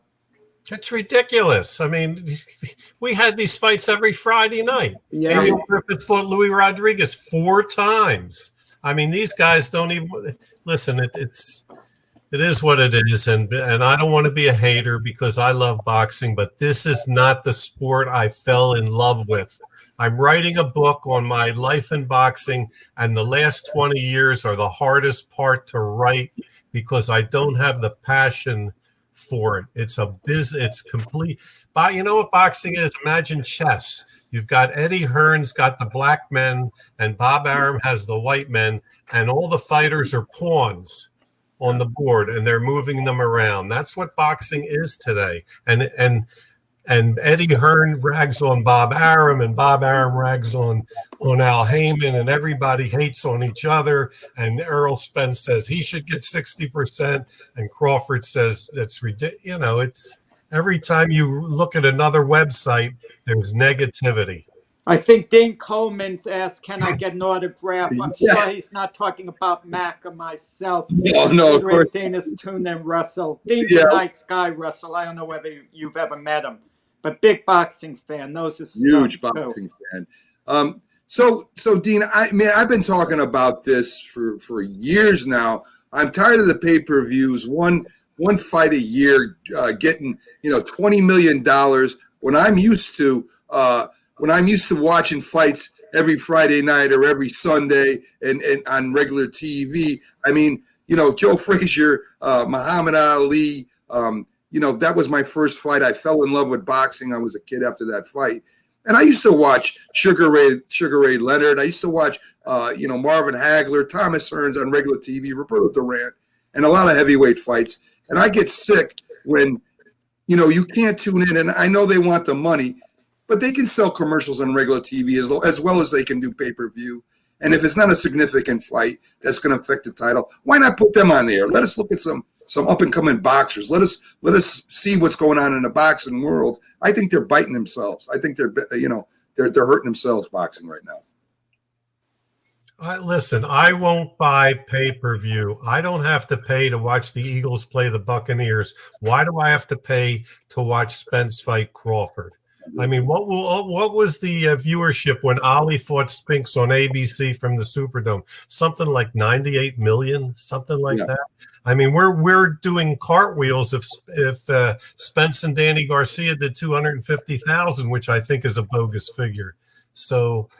It's ridiculous. I mean, we had these fights every Friday night.
Yeah.
Ariel Griffith fought Louis Rodriguez 4 times. I mean, these guys don't even listen. It is what it is, and I don't want to be a hater because I love boxing, but this is not the sport I fell in love with. I'm writing a book on my life in boxing, and the last 20 years are the hardest part to write because I don't have the passion for it. It's complete. But you know what boxing is? Imagine chess. You've got Eddie Hearn's got the black men, and Bob Arum has the white men, and all the fighters are pawns on the board, and they're moving them around. That's what boxing is today. And Eddie Hearn rags on Bob Arum, and Bob Arum rags on Al Heyman, and everybody hates on each other. And Errol Spence says he should get 60%, and Crawford says that's ridiculous. You know, it's every time you look at another website, there's negativity.
I think Dean Coleman's asked, can I get an autograph? I'm sure he's not talking about Mac or myself.
No, of course.
Dean is tuned in, Russell. Dean's a nice guy, Russel. I don't know whether you've ever met him, but big boxing fan, knows his stuff.
Huge boxing fan. So Dean, I've been talking about this for years now. I'm tired of the pay-per-views. One fight a year, getting $20 million. When I'm used to watching fights every Friday night or every Sunday and on regular TV. I mean, Joe Frazier, Muhammad Ali. That was my first fight. I fell in love with boxing. I was a kid after that fight. And I used to watch Sugar Ray Leonard. I used to watch, Marvin Hagler, Thomas Hearns on regular TV, Roberto Duran, and a lot of heavyweight fights. And I get sick when, you can't tune in. And I know they want the money, but they can sell commercials on regular TV as well as they can do pay-per-view. And if it's not a significant fight that's going to affect the title, why not put them on there? Let us look at some up-and-coming boxers. Let us see what's going on in the boxing world. I think they're biting themselves. I think they're hurting themselves boxing right now.
Listen, I won't buy pay-per-view. I don't have to pay to watch the Eagles play the Buccaneers. Why do I have to pay to watch Spence fight Crawford? I mean, what was the viewership when Ali fought Spinks on ABC from the Superdome? Something like 98 million, something like that. I mean, we're doing cartwheels if Spence and Danny Garcia did 250,000, which I think is a bogus figure. So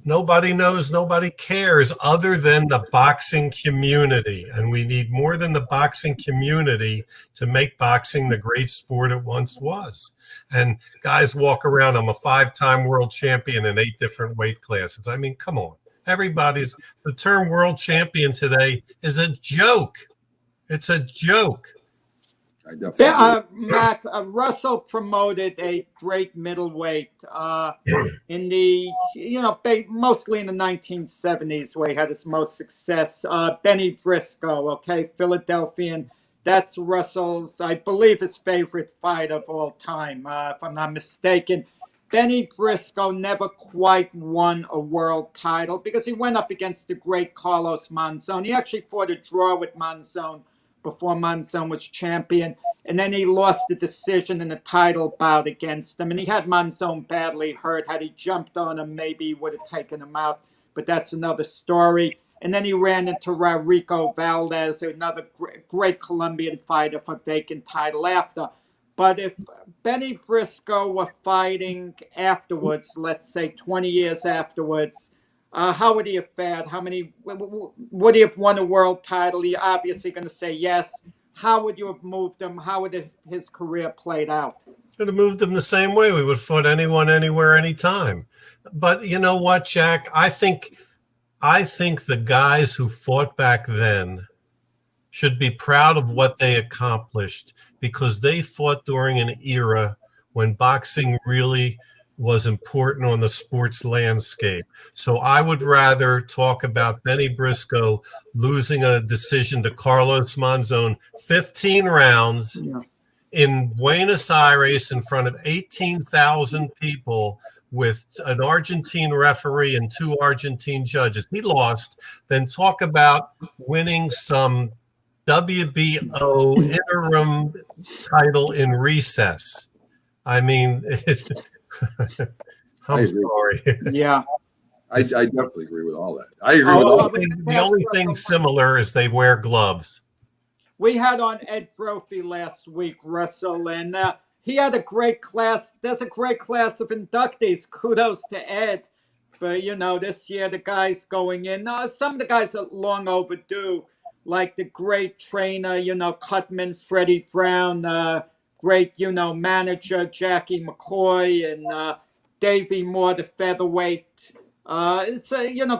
nobody knows, nobody cares other than the boxing community. And we need more than the boxing community to make boxing the great sport it once was. and guys walk around, I'm a 5-time world champion in 8 different weight classes. I mean, come on. The term world champion today is a joke. It's a joke.
I definitely
Mac, Russell promoted a great middleweight in the, mostly in the 1970s where he had his most success. Benny Briscoe, okay, Philadelphian. That's Russell's, I believe, his favorite fight of all time, if I'm not mistaken. Benny Briscoe never quite won a world title because he went up against the great Carlos Monzon. He actually fought a draw with Monzon before Monzon was champion. And then he lost the decision in the title bout against him. And he had Monzon badly hurt. Had he jumped on him, maybe he would have taken him out. But that's another story. And then he ran into Rico Valdez, another great Colombian fighter for vacant title after. But if Benny Briscoe were fighting afterwards, let's say 20 years afterwards, how would he have fared? Would he have won a world title? You're obviously going to say yes. How would you have moved him? How would his career played out?
Would have moved him the same way. We would have fought anyone, anywhere, anytime. But you know what, Jack? I think the guys who fought back then should be proud of what they accomplished because they fought during an era when boxing really was important on the sports landscape. So I would rather talk about Benny Briscoe losing a decision to Carlos Monzon, 15 rounds in Buenos Aires in front of 18,000 people with an Argentine referee and 2 Argentine judges. He lost. Then talk about winning some WBO interim title in recess. I mean, I'm sorry.
Yeah.
I definitely agree with all that. I agree with all that.
The only thing similar is they wear gloves.
We had on Ed Brophy last week, Russell, and he had a great class. There's a great class of inductees. Kudos to Ed for, this year the guys going in. Some of the guys are long overdue, like the great trainer, Cutman, Freddie Brown, great, manager, Jackie McCoy, and Davey Moore, the featherweight. It's,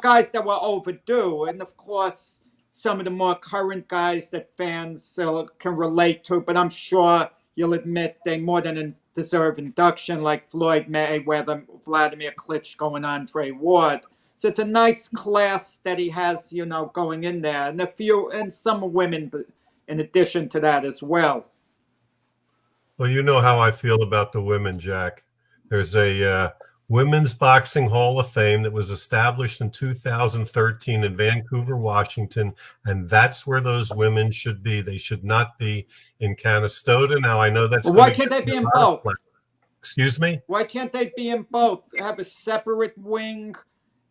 guys that were overdue. And, of course, some of the more current guys that fans can relate to. But I'm sure you'll admit they more than deserve induction, like Floyd Mayweather, Vladimir Klitschko, and Andre Ward. So it's a nice class that he has, going in there. And some women in addition to that as well.
Well, you know how I feel about the women, Jack. There's a Women's Boxing Hall of Fame that was established in 2013 in Vancouver, Washington, and that's where those women should be. They should not be in Canastota. Now, I know that's...
Well, why can't they be in both?
Excuse me?
Why can't they be in both? Have a separate wing,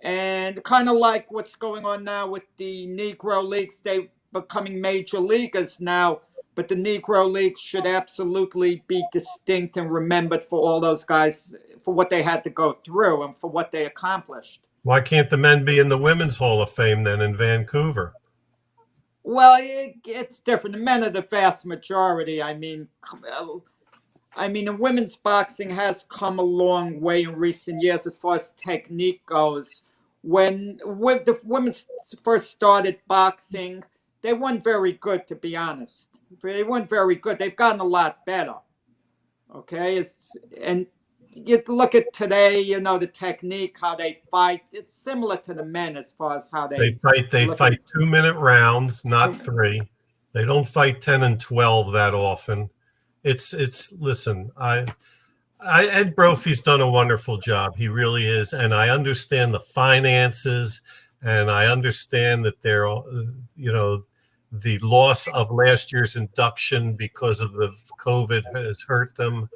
and kind of like what's going on now with the Negro Leagues. They're becoming major leaguers now. But the Negro League should absolutely be distinct and remembered for all those guys, for what they had to go through and for what they accomplished.
Why can't the men be in the Women's Hall of Fame then in Vancouver?
Well, it's different. The men are the vast majority. I mean, the women's boxing has come a long way in recent years as far as technique goes. When the women first started boxing, they weren't very good, to be honest. They weren't very good. They've gotten a lot better. Okay, and you look at today, the technique, how they fight. It's similar to the men as far as how they
fight. They fight 2-minute rounds, not 3. They don't fight 10 and 12 that often. Listen, Ed Brophy's done a wonderful job. He really is, and I understand the finances, and I understand that they're, the loss of last year's induction because of the COVID has hurt them.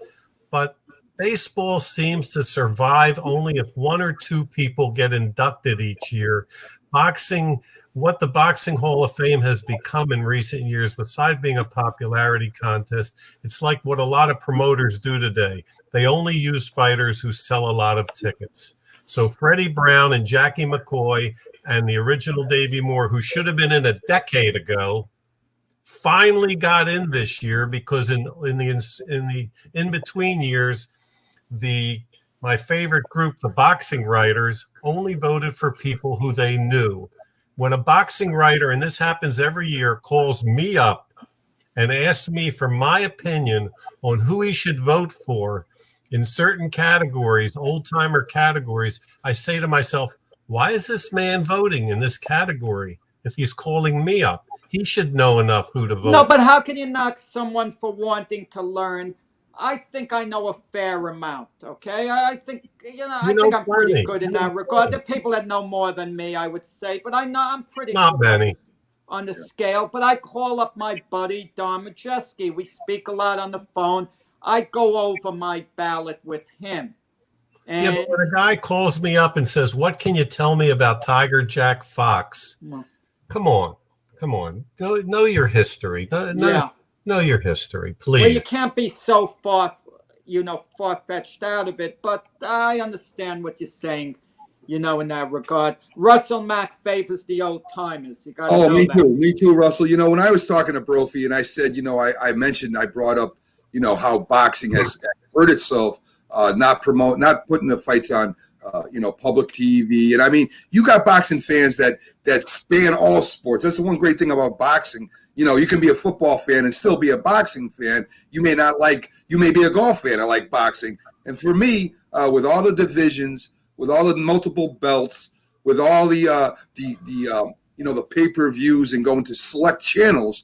But baseball seems to survive only if 1 or 2 people get inducted each year. Boxing, what the Boxing Hall of Fame has become in recent years, besides being a popularity contest, it's like what a lot of promoters do today. They only use fighters who sell a lot of tickets. So Freddie Brown and Jackie McCoy and the original Davey Moore, who should have been in a decade ago, finally got in this year because in the in between years, my favorite group, the boxing writers, only voted for people who they knew. When a boxing writer, and this happens every year, calls me up and asks me for my opinion on who he should vote for in certain categories, old timer categories, I say to myself, why is this man voting in this category if he's calling me up? He should know enough who to vote.
No, but how can you knock someone for wanting to learn? I think I know a fair amount. Okay, I think I think I'm pretty good in that regard. There are people that know more than me, I would say, but I know I'm pretty
Not many
on the scale. But I call up my buddy Don Majeski. We speak a lot on the phone. I go over my ballot with him. And
yeah, but when a guy calls me up and says, "What can you tell me about Tiger Jack Fox?" Come on. Know your history. Know your history, please.
Well, you can't be so far-fetched out of it, but I understand what you're saying, in that regard. Russell Mack favors the old timers. You got to know that.
Me too, Russell. When I was talking to Brophy and I said, I brought up, how boxing has hurt itself, not putting the fights on, public TV. And I mean, you got boxing fans that span all sports. That's the one great thing about boxing. You can be a football fan and still be a boxing fan. You may be a golf fan. I like boxing. And for me, with all the divisions, with all the multiple belts, with all the pay-per-views and going to select channels,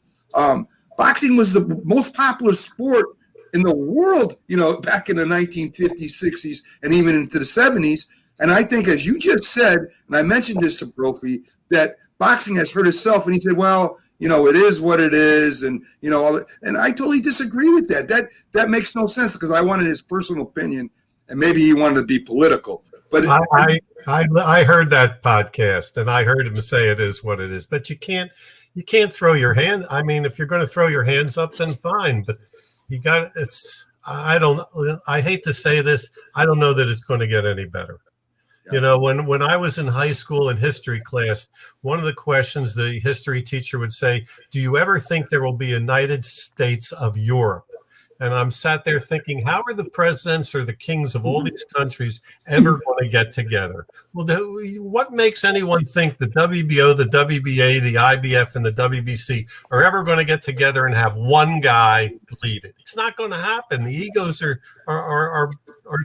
boxing was the most popular sport in the world, back in the 1950s, 60s, and even into the 70s. And I think, as you just said, and I mentioned this to Brophy, that boxing has hurt itself. And he said, well, it is what it is. And, and I totally disagree with that. That makes no sense because I wanted his personal opinion. And maybe he wanted to be political. But
I heard that podcast and I heard him say it is what it is. But you can't throw your hand. I mean, if you're going to throw your hands up, then fine. But I hate to say this. I don't know that it's going to get any better. Yeah. When I was in high school in history class, one of the questions the history teacher would say, do you ever think there will be a United States of Europe? And I'm sat there thinking, how are the presidents or the kings of all these countries ever going to get together? Well, what makes anyone think the WBO, the WBA, the IBF, and the WBC are ever going to get together and have one guy lead it? It's not going to happen. The egos are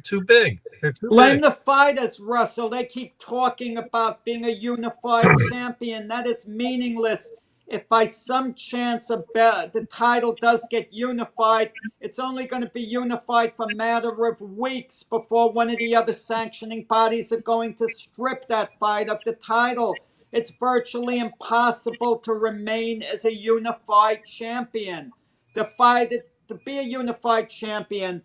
too big. They're too
Blame
big.
the fighters, Russell. They keep talking about being a unified champion. That is meaningless. If by some chance the title does get unified, it's only going to be unified for a matter of weeks before one of the other sanctioning bodies are going to strip that fight of the title. It's virtually impossible to remain as a unified champion. To be a unified champion,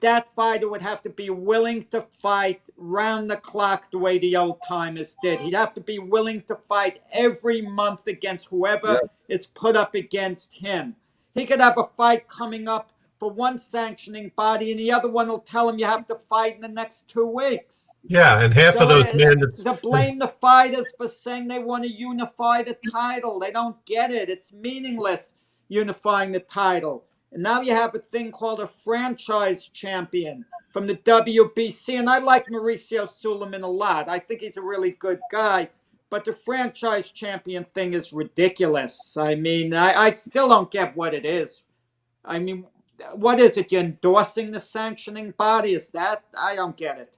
that fighter would have to be willing to fight round the clock the way the old timers did. He'd have to be willing to fight every month against whoever is put up against him. He could have a fight coming up for one sanctioning body, and the other one will tell him you have to fight in the next 2 weeks.
Yeah, and half of those men
to blame the fighters for saying they want to unify the title. They don't get it. It's meaningless unifying the title. And now you have a thing called a franchise champion from the WBC. And I like Mauricio Suleiman a lot. I think he's a really good guy. But the franchise champion thing is ridiculous. I mean, I still don't get what it is. I mean, what is it? You're endorsing the sanctioning body? Is that? I don't get it.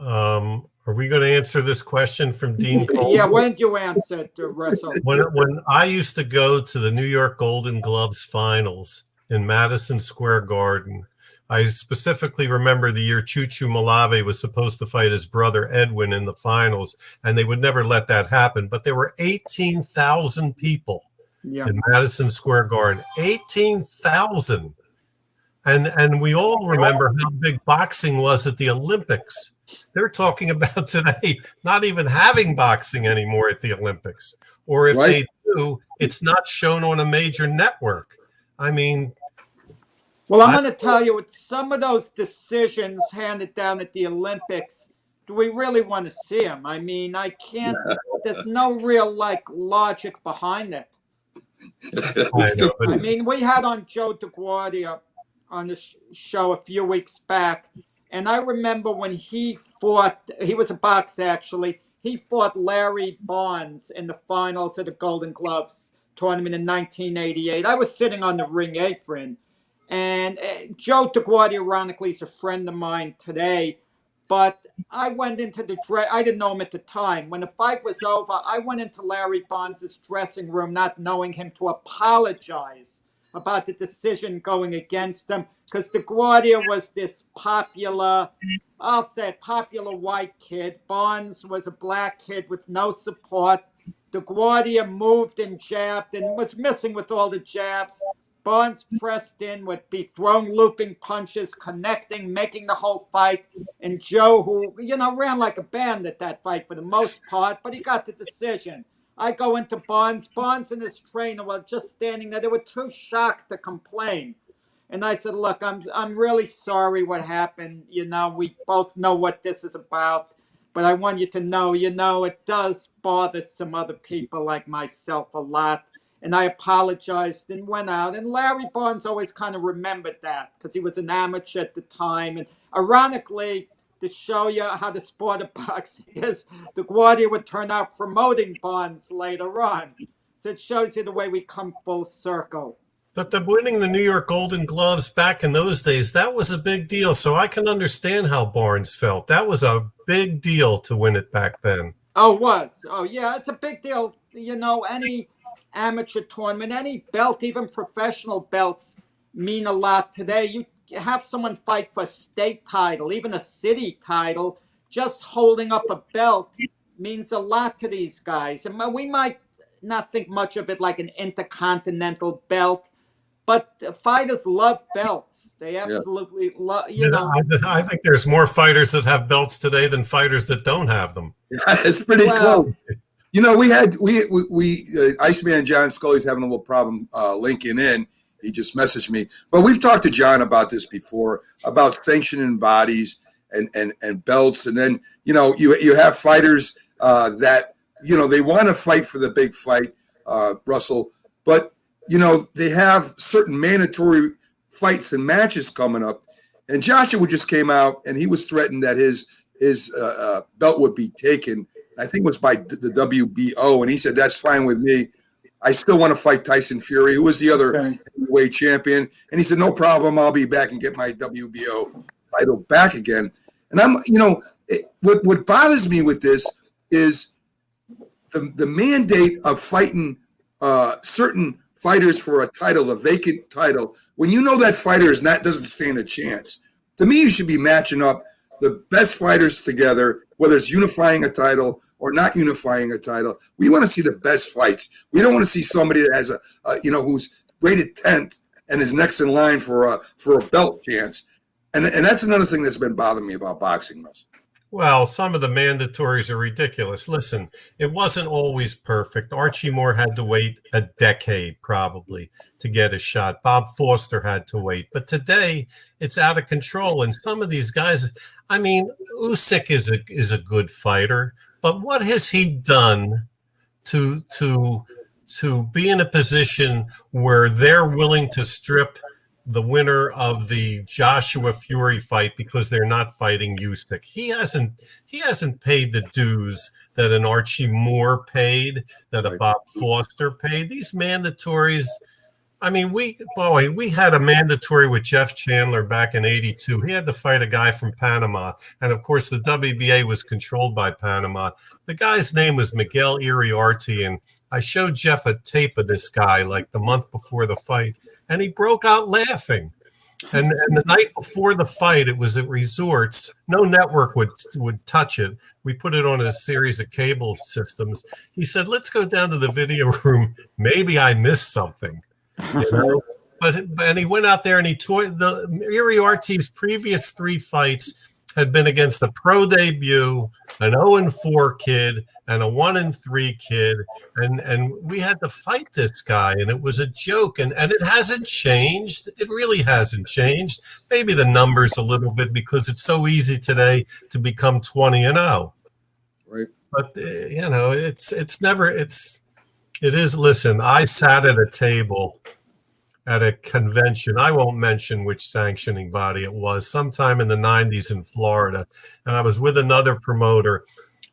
Are we going to answer this question from Dean Coleman?
Yeah, when did you answer it, Russell?
When I used to go to the New York Golden Gloves finals in Madison Square Garden, I specifically remember the year Chuchu Malave was supposed to fight his brother Edwin in the finals, and they would never let that happen. But there were 18,000 people in Madison Square Garden. 18,000. And we all remember how big boxing was at the Olympics. They're talking about today not even having boxing anymore at the Olympics. Or if they do, it's not shown on a major network. I mean...
Well, I'm going to tell you, with some of those decisions handed down at the Olympics, do we really want to see them? I mean, I can't... There's no real, logic behind it.
I know,
I
but
mean, we had on Joe DeGuardia on the show a few weeks back, and I remember when he was a boxer actually, he fought Larry Bonds in the finals of the Golden Gloves tournament in 1988. I was sitting on the ring apron, and Joe DeGuardia, ironically, is a friend of mine today, but I went into I didn't know him at the time. When the fight was over, I went into Larry Bonds' dressing room, not knowing him, to apologize about the decision going against him, because DeGuardia was this popular, I'll say it, popular white kid. Bonds was a black kid with no support. DeGuardia moved and jabbed and was missing with all the jabs. Bonds pressed in, would be throwing looping punches, connecting, making the whole fight. And Joe, who, ran like a bandit that fight for the most part, but he got the decision. I go into Bonds. Bonds and his trainer were just standing there. They were too shocked to complain. And I said, look, I'm really sorry what happened. We both know what this is about. But I want you to know, it does bother some other people like myself a lot. And I apologized and went out. And Larry Bonds always kind of remembered that because he was an amateur at the time. And ironically, to show you how the sport of boxing is, DeGuardia would turn out promoting Bonds later on. So it shows you the way we come full circle.
But winning the New York Golden Gloves back in those days, that was a big deal. So I can understand how Barnes felt. That was a big deal to win it back then.
Oh, it was. Oh, yeah, it's a big deal. Any amateur tournament, any belt, even professional belts, mean a lot today. You have someone fight for a state title, even a city title, just holding up a belt means a lot to these guys. And we might not think much of it like an intercontinental belt, but fighters love belts. They absolutely love,
I think there's more fighters that have belts today than fighters that don't have them.
It's pretty close. We Iceman John Scully's having a little problem linking in. He just messaged me. But we've talked to John about this before, about sanctioning bodies and belts. And then, you have fighters that, they want to fight for the big fight, Russell. But, they have certain mandatory fights and matches coming up. And Joshua just came out and he was threatened that his belt would be taken. I think it was by the WBO. And he said, that's fine with me. I still want to fight Tyson Fury, who was the other heavyweight champion. And he said, no problem. I'll be back and get my WBO title back again. And what bothers me with this is the mandate of fighting certain fighters for a title, a vacant title, when that fighter doesn't stand a chance. To me, you should be matching up the best fighters together, whether it's unifying a title or not unifying a title. We want to see the best fights. We don't want to see somebody that has who's rated 10th and is next in line for a belt chance. And that's another thing that's been bothering me about boxing, Russ.
Well, some of the mandatories are ridiculous. Listen, it wasn't always perfect. Archie Moore had to wait a decade probably to get a shot. Bob Foster had to wait. But today it's out of control. And some of these guys, Usyk is a good fighter, but what has he done to be in a position where they're willing to strip the winner of the Joshua Fury fight because they're not fighting Usyk? He hasn't paid the dues that an Archie Moore paid, that a Bob Foster paid. These mandatories, we had a mandatory with Jeff Chandler back in '82. He had to fight a guy from Panama, and of course the WBA was controlled by Panama. The guy's name was Miguel Iriarte, and I showed Jeff a tape of this guy like the month before the fight. And he broke out laughing. And the night before the fight, it was at resorts. No network would touch it. We put it on a series of cable systems. He said, let's go down to the video room. Maybe I missed something. And he went out there and Iriarte's previous 3 fights had been against a pro debut, an 0-4 kid, and a 1-3 kid, and we had to fight this guy, and it was a joke, and it hasn't changed. It really hasn't changed. Maybe the numbers a little bit because it's so easy today to become 20-0.
Right.
But it's It is. Listen, I sat at a table at a convention. I won't mention which sanctioning body it was, sometime in the 90s in Florida. And I was with another promoter,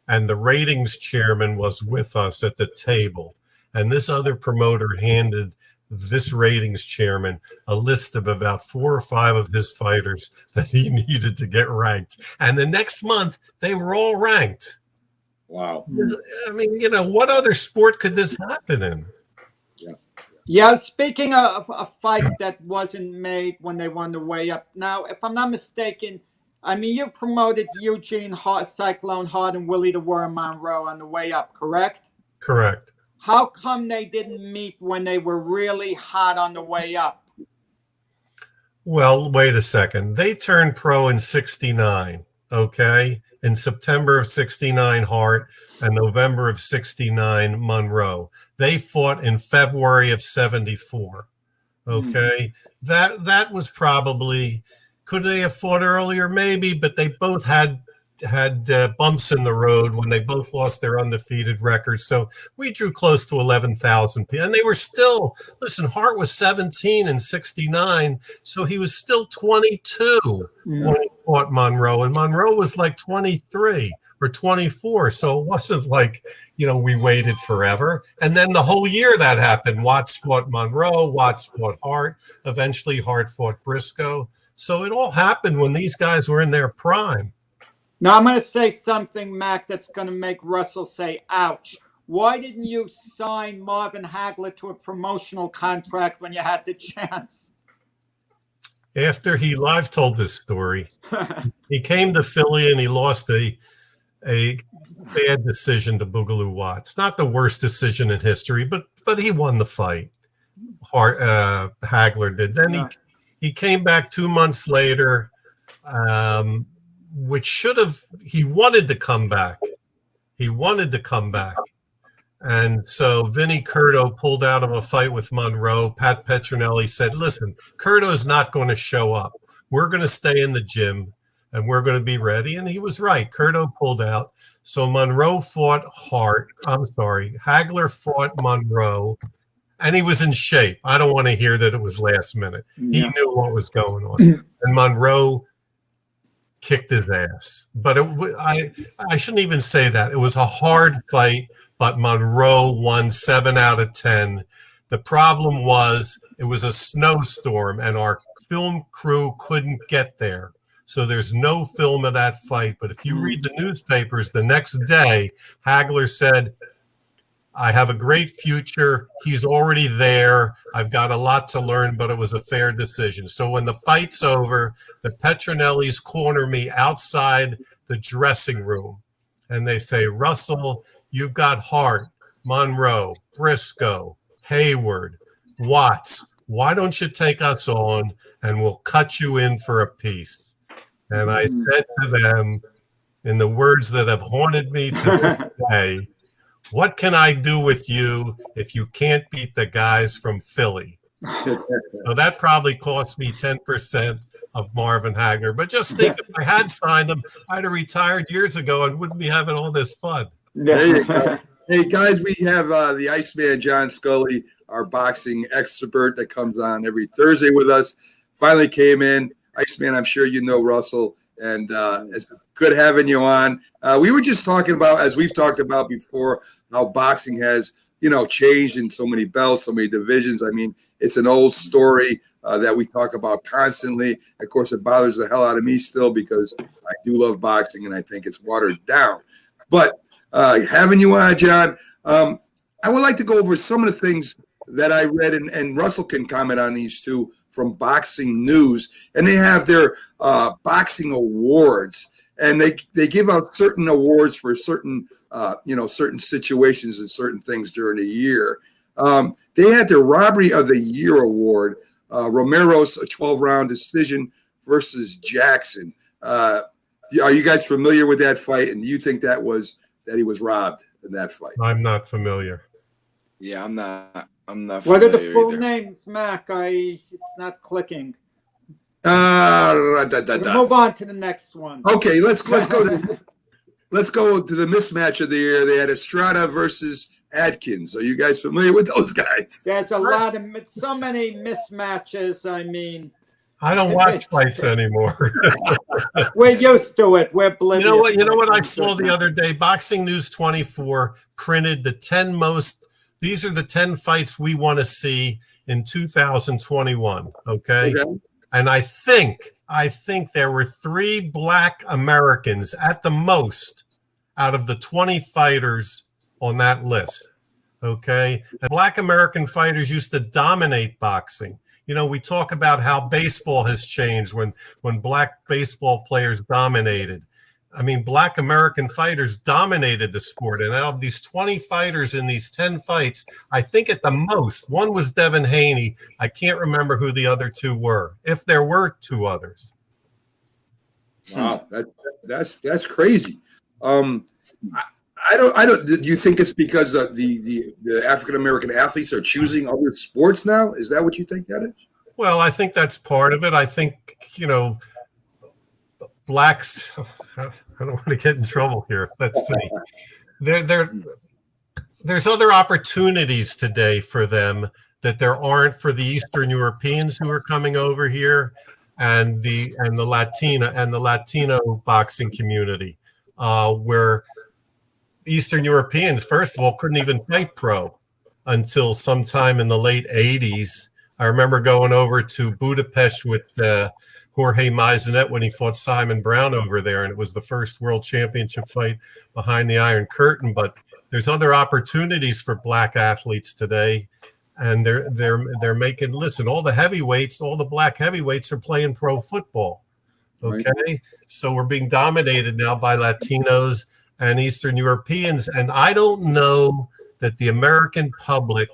and the ratings chairman was with us at the table. And this other promoter handed this ratings chairman a list of about 4 or 5 of his fighters that he needed to get ranked. And the next month, they were all ranked.
Wow.
I mean, what other sport could this happen in?
Yeah, speaking of a fight that wasn't made when they won the way up. Now, if I'm not mistaken, I mean, you promoted Eugene Hart, Cyclone Hart and Willie the Worm Monroe on the way up, correct?
Correct.
How come they didn't meet when they were really hot on the way up?
Well, wait a second. They turned pro in 69, okay? In September of 69, Hart, and November of 69, Monroe. They fought in February of 74, okay? That was probably, could they have fought earlier? Maybe, but they both had bumps in the road when they both lost their undefeated records. So we drew close to 11,000 people. And they were still, listen, Hart was 17 in 69, so he was still 22 when he fought Monroe. And Monroe was like 23 or 24. So it wasn't like, we waited forever. And then the whole year that happened. Watts fought Monroe, Watts fought Hart. Eventually Hart fought Briscoe. So it all happened when these guys were in their prime.
Now, I'm going to say something, Mac, that's going to make Russell say, ouch. Why didn't you sign Marvin Hagler to a promotional contract when you had the chance?
After I've told this story, he came to Philly and he lost a bad decision to Boogaloo Watts. Not the worst decision in history, but he won the fight. Hagler did. Then he came back 2 months later, he wanted to come back. And so Vinny Curto pulled out of a fight with Monroe. Pat Petronelli said, listen, Curto's not going to show up. We're going to stay in the gym and we're going to be ready. And he was right. Curto pulled out. So Monroe fought Hagler fought Monroe, and he was in shape. I don't want to hear that it was last minute. He knew what was going on. And Monroe kicked his ass. But I shouldn't even say that. It was a hard fight, but Monroe won 7 out of 10. The problem was it was a snowstorm, and our film crew couldn't get there. So there's no film of that fight. But if you read the newspapers the next day, Hagler said, I have a great future. He's already there. I've got a lot to learn, but it was a fair decision. So when the fight's over, the Petronellis corner me outside the dressing room. And they say, Russell, you've got Hart, Monroe, Briscoe, Hayward, Watts. Why don't you take us on and we'll cut you in for a piece? And I said to them, in the words that have haunted me to this day, what can I do with you if you can't beat the guys from Philly? So that probably cost me 10% of Marvin Hagler. But just think, if I had signed him, I'd have retired years ago and wouldn't be having all this fun.
There you go. Hey, guys, we have the Iceman John Scully, our boxing expert that comes on every Thursday with us. Finally came in. Iceman, I'm sure you know Russell, and it's good having you on. We were just talking about, as we've talked about before, how boxing has, changed in so many belts, so many divisions. I mean, it's an old story that we talk about constantly. Of course, it bothers the hell out of me still because I do love boxing and I think it's watered down. But having you on, John, I would like to go over some of the things that I read, and Russell can comment on these too, from Boxing News. And they have their boxing awards. And they give out certain awards for certain, certain situations and certain things during the year. They had the Robbery of the Year award, Romero's 12-round decision versus Jackson. Are you guys familiar with that fight? And do you think that he was robbed in that fight?
I'm not familiar.
Yeah, I'm not
What are the
familiar
full
either.
names, Mac? It's not clicking.
Move
Move on to the next one.
Okay, let's go let's go to the mismatch of the year. They had Estrada versus Adkins. Are you guys familiar with those guys?
There's a lot of so many mismatches. I mean,
I don't watch fights anymore.
we're used to it. We're oblivious.
You know what I saw the other day? Boxing News 24 printed the 10 most. These are the 10 fights we want to see in 2021. Okay. And I think there were 3 Black Americans at the most out of the 20 fighters on that list. Okay. And Black American fighters used to dominate boxing. You know, we talk about how baseball has changed when Black baseball players dominated. I mean, Black American fighters dominated the sport. And out of these 20 fighters in these 10 fights, I think at the most, one was Devin Haney. I can't remember who the other 2 were, if there were 2 others.
Wow, that's crazy. I don't. Do you think it's because the African American athletes are choosing other sports now? Is that what you think that is? Well,
I think that's part of it. I think, blacks. I don't want to get in trouble here. Let's see. There's other opportunities today for them that there aren't for the Eastern Europeans who are coming over here, and the Latino boxing community, where Eastern Europeans, first of all, couldn't even fight pro until sometime in the late 80s. I remember going over to Budapest with Jorge Maisonet when he fought Simon Brown over there, and it was the first world championship fight behind the Iron Curtain. But there's other opportunities for Black athletes today, and they're making. Listen, all the heavyweights, all the Black heavyweights are playing pro football. Okay, right. So we're being dominated now by Latinos and Eastern Europeans. And I don't know that the American public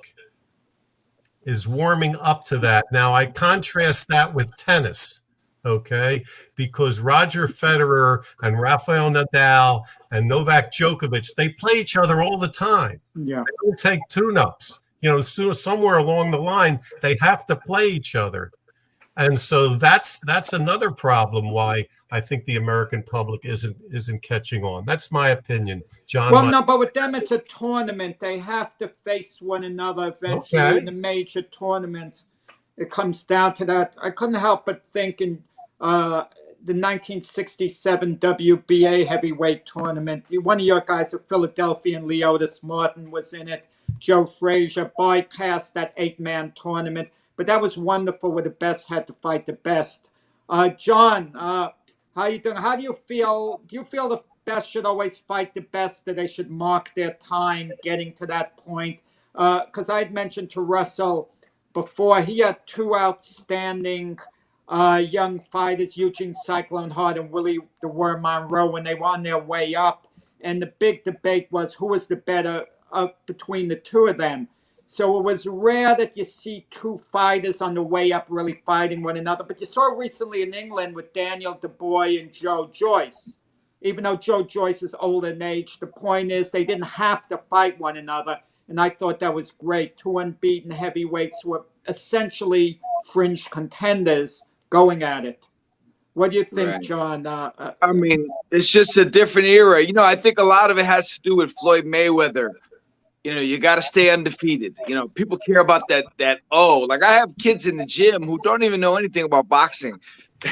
is warming up to that. Now, I contrast that with tennis, okay? Because Roger Federer and Rafael Nadal and Novak Djokovic, they play each other all the time.
Yeah.
They don't take tune-ups. Somewhere along the line, they have to play each other. And so that's another problem why I think the American public isn't catching on. That's my opinion, John.
Well, no, but with them, it's a tournament. They have to face one another eventually in the major tournaments. It comes down to that. I couldn't help but think in the 1967 WBA heavyweight tournament, one of your guys of Philadelphia and Leotis Martin was in it. Joe Frazier bypassed that 8-man tournament. But that was wonderful where the best had to fight the best. John, how you doing? How do you feel? Do you feel the best should always fight the best, that they should mark their time getting to that point? Because I had mentioned to Russell before, he had 2 outstanding young fighters, Eugene Cyclone Hart and Willie the Worm Monroe, when they were on their way up. And the big debate was who was the better between the 2 of them. So it was rare that you see 2 fighters on the way up really fighting one another. But you saw recently in England with Daniel Dubois and Joe Joyce. Even though Joe Joyce is old in age, the point is they didn't have to fight one another. And I thought that was great. 2 unbeaten heavyweights were essentially fringe contenders going at it. What do you think, right, John?
I mean, it's just a different era. I think a lot of it has to do with Floyd Mayweather. You got to stay undefeated. People care about that. Like I have kids in the gym who don't even know anything about boxing,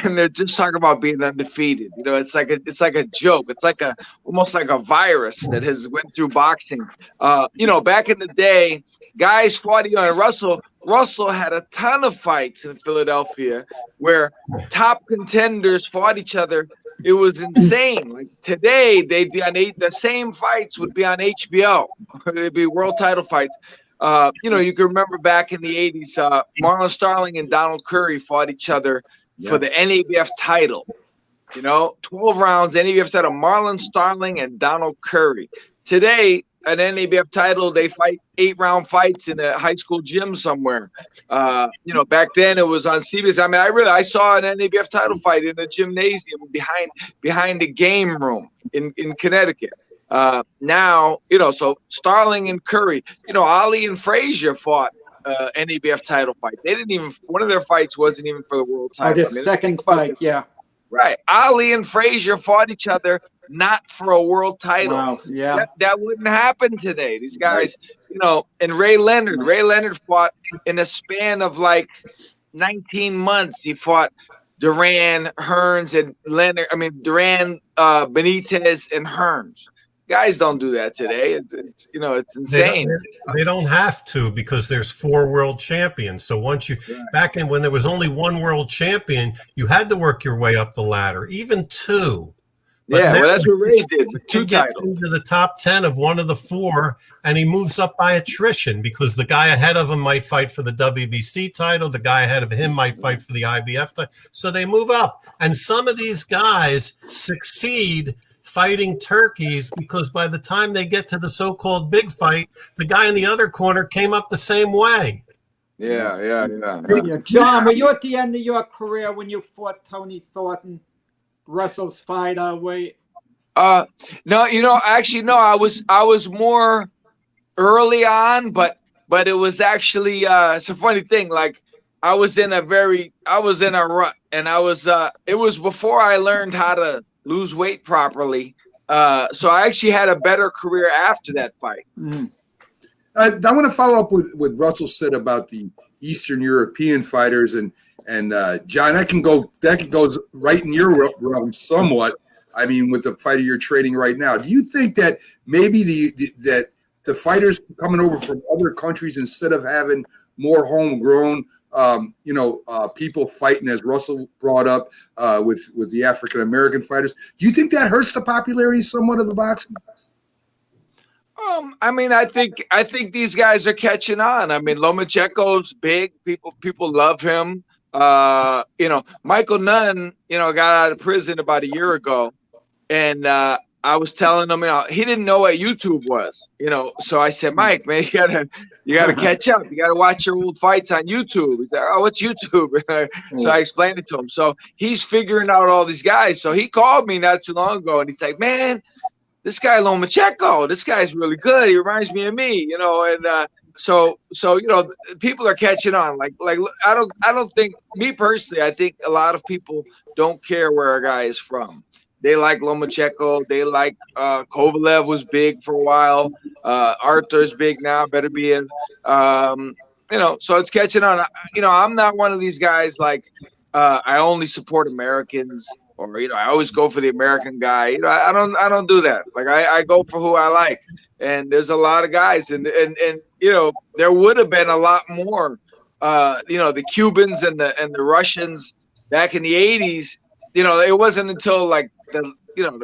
and they're just talking about being undefeated. It's like a joke. It's almost like a virus that has went through boxing. Back in the day, guys fought each other. Russell had a ton of fights in Philadelphia where top contenders fought each other. It was insane. Like today, they'd be on the same fights would be on HBO. They'd be world title fights. You can remember back in the 80s, Marlon Starling and Donald Curry fought each other for the NABF title. 12 rounds, NABF title, Marlon Starling and Donald Curry. Today, an NABF title, they fight 8-round fights in a high school gym somewhere. Back then it was on CBS. I mean, I saw an NABF title fight in a gymnasium behind the game room in Connecticut. Now, so Starling and Curry, Ali and Frazier fought NABF title fight. They didn't even, one of their fights wasn't even for the world title.
The second fight, yeah.
Right. Ali and Frazier fought each other not for a world title.
Wow. Yeah.
That wouldn't happen today. These guys, and Ray Leonard fought in a span of like 19 months. He fought Duran, Hearns, and Leonard. I mean, Duran, Benitez, and Hearns. Guys don't do that today. It's insane.
They don't have to, because there's 4 world champions. So back when there was only 1 world champion, you had to work your way up the ladder, even 2. But
well, that's what Ray did with 2
gets
titles.
into the top 10 of one of the 4, and he moves up by attrition, because the guy ahead of him might fight for the WBC title. The guy ahead of him might fight for the IBF title. So they move up. And some of these guys succeed fighting turkeys, because by the time they get to the so-called big fight, the guy in the other corner came up the same way.
Yeah.
John, were you at the end of your career when you fought Tony Thornton, Russell's fighter?
No, actually, no. I was more early on, but it was actually it's a funny thing. Like I was in a rut, and it was before I learned how to lose weight properly. So I actually had a better career after that fight.
I want to follow up with what Russell said about the Eastern European fighters, and John, that goes right in your realm somewhat. I mean, with the fighter you're training right now, do you think that maybe that the fighters coming over from other countries, instead of having more homegrown, people fighting, as Russell brought up, with the African American fighters, do you think that hurts the popularity somewhat of the boxing?
I mean, I think these guys are catching on. I mean, Lomachenko's big. People love him. Michael Nunn, got out of prison about a year ago, and I was telling him, he didn't know what YouTube was, So I said, Mike, man, you gotta catch up. You gotta watch your old fights on YouTube. He's like, oh, what's YouTube? So I explained it to him. So he's figuring out all these guys. So he called me not too long ago, and he's like, man, this guy Lomachenko, this guy's really good. He reminds me of me, and so people are catching on. Like I don't think, me personally, I think a lot of people don't care where a guy is from. They like Lomachenko. They like Kovalev was big for a while. Arthur's big now. Better be in. So it's catching on. I'm not one of these guys like I only support Americans, or I always go for the American guy. I don't do that. Like I go for who I like. And there's a lot of guys, and there would have been a lot more. The Cubans and the Russians back in the 80s. It wasn't until like the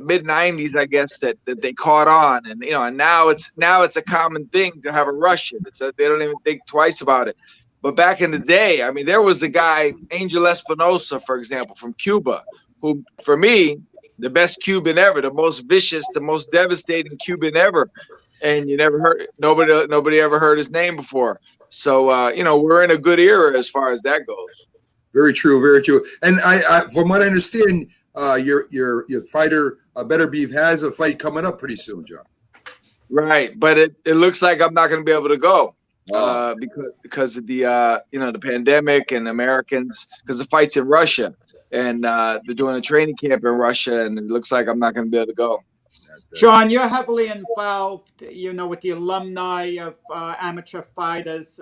mid 90s, I guess, that they caught on, and and now it's a common thing to have a Russian. They don't even think twice about it. But back in the day, I mean, there was a guy, Angel Espinosa, for example, from Cuba, who, for me, the best Cuban ever, the most vicious, the most devastating Cuban ever, and nobody ever heard his name before. So we're in a good era as far as that goes.
Very true, very true. And I from what I understand, your fighter, Better Beef, has a fight coming up pretty soon, John.
Right, but it looks like I'm not going to be able to go because of the the pandemic and Americans, because the fight's in Russia, and they're doing a training camp in Russia, and it looks like I'm not going to be able to go.
John, you're heavily involved, with the alumni of amateur fighters.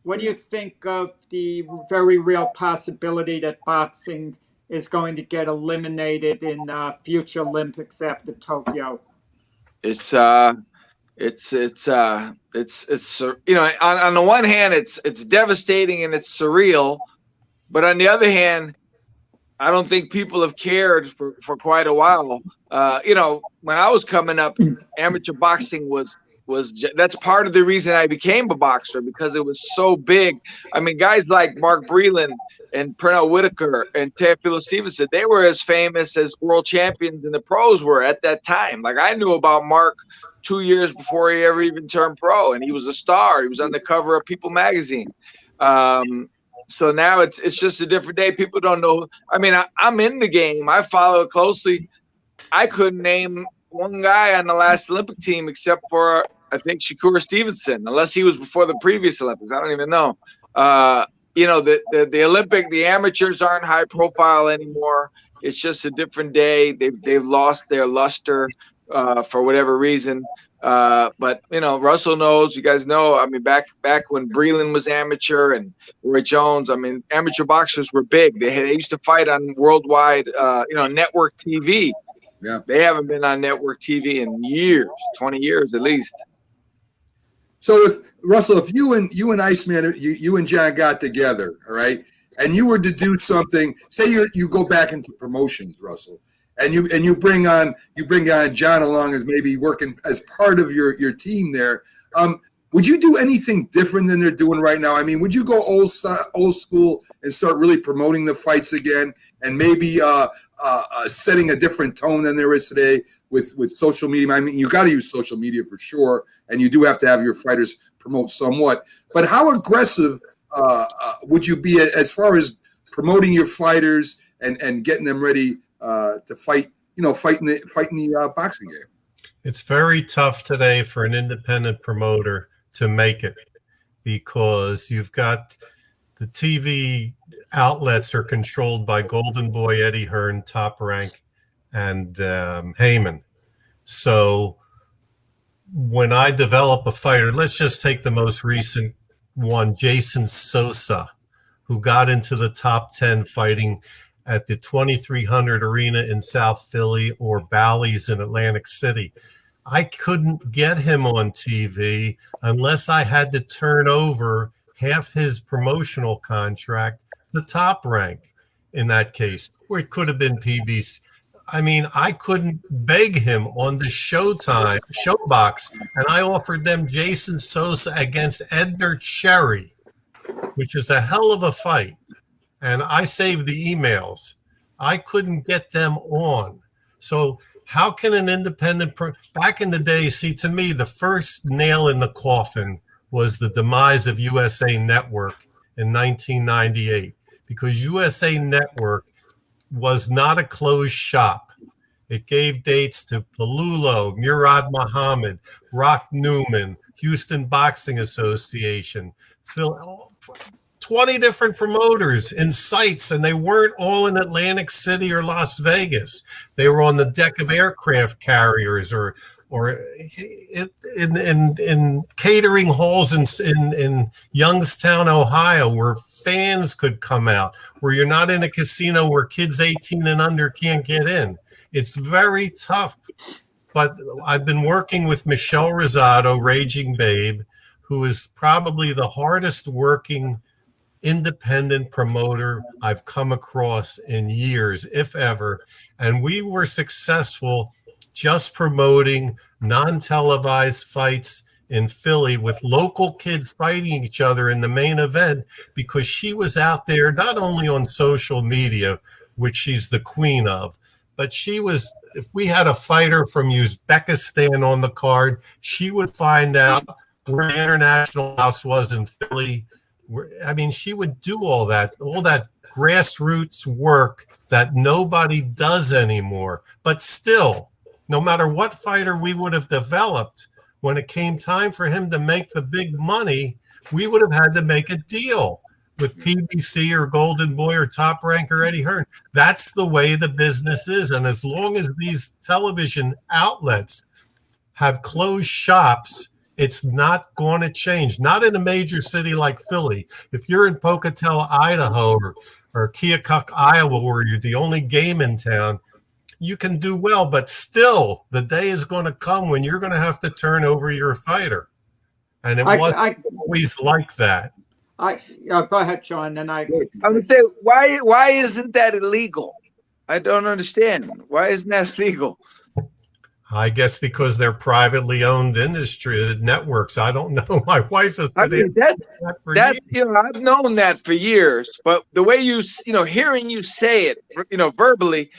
What do you think of the very real possibility that boxing is going to get eliminated in future Olympics after Tokyo?
It's on the one hand, it's devastating and it's surreal, but on the other hand, I don't think people have cared for quite a while. When I was coming up, amateur boxing was that's part of the reason I became a boxer, because it was so big. I mean, guys like Mark Breland and Pernell Whitaker and Teofilo Stevenson, they were as famous as world champions and the pros were at that time. Like, I knew about Mark 2 years before he ever even turned pro, and he was a star. He was on the cover of People magazine. So now it's just a different day. People don't know. I mean, I'm in the game. I follow it closely. I couldn't name one guy on the last Olympic team except for, I think, Shakur Stevenson, unless he was before the previous Olympics. I don't even know. The amateurs aren't high profile anymore. It's just a different day. They've lost their luster for whatever reason. But Russell knows. You guys know. I mean, back when Breland was amateur and Roy Jones. I mean, amateur boxers were big. They used to fight on worldwide, network TV.
Yeah.
They haven't been on network TV in years, 20 years at least.
So if you and Iceman, you and John got together, all right, and you were to do something, say you go back into promotions, Russell, and you bring on John along as maybe working as part of your team there. Would you do anything different than they're doing right now? I mean, would you go old school and start really promoting the fights again, and maybe setting a different tone than there is today with social media? I mean, you got to use social media for sure, and you do have to have your fighters promote somewhat. But how aggressive would you be as far as promoting your fighters and getting them ready to fight? Fighting the boxing game.
It's very tough today for an independent promoter to make it, because you've got the TV outlets are controlled by Golden Boy, Eddie Hearn, Top Rank, and Heyman. So when I develop a fighter, let's just take the most recent one, Jason Sosa, who got into the top 10 fighting at the 2300 Arena in South Philly or Bally's in Atlantic City. I couldn't get him on TV unless I had to turn over half his promotional contract to Top Rank in that case, or it could have been PBC. I mean, I couldn't beg him on the Showbox, and I offered them Jason Sosa against Edner Cherry, which is a hell of a fight. And I saved the emails. I couldn't get them on. So how can an independent back in the day, see, to me, the first nail in the coffin was the demise of USA Network in 1998, because USA Network was not a closed shop. It gave dates to Palullo, Murad Muhammad, Rock Newman, Houston Boxing Association, 20 different promoters in sites, and they weren't all in Atlantic City or Las Vegas. They were on the deck of aircraft carriers or in catering halls in Youngstown, Ohio, where fans could come out, where you're not in a casino where kids 18 and under can't get in. It's very tough. But I've been working with Michelle Rosado, Raging Babe, who is probably the hardest working independent promoter I've come across in years, if ever. And we were successful just promoting non-televised fights in Philly with local kids fighting each other in the main event, because she was out there not only on social media, which she's the queen of, but she was, if we had a fighter from Uzbekistan on the card, she would find out where the International House was in Philly. I mean, she would do all that grassroots work that nobody does anymore. But still, no matter what fighter we would have developed, when it came time for him to make the big money, we would have had to make a deal with PBC or Golden Boy or Top Rank or Eddie Hearn. That's the way the business is. And as long as these television outlets have closed shops, it's not going to change. Not in a major city like Philly. If you're in Pocatello, Idaho, or Keokuk, Iowa, where you're the only game in town, you can do well. But still, the day is going to come when you're going to have to turn over your fighter. And it wasn't always like that.
Go ahead, John. Then I
would say, why isn't that illegal? I don't understand. Why isn't that illegal?
I guess because they're privately owned industry networks. I don't know. My wife has been
that I've known that for years. But the way hearing you say it, verbally,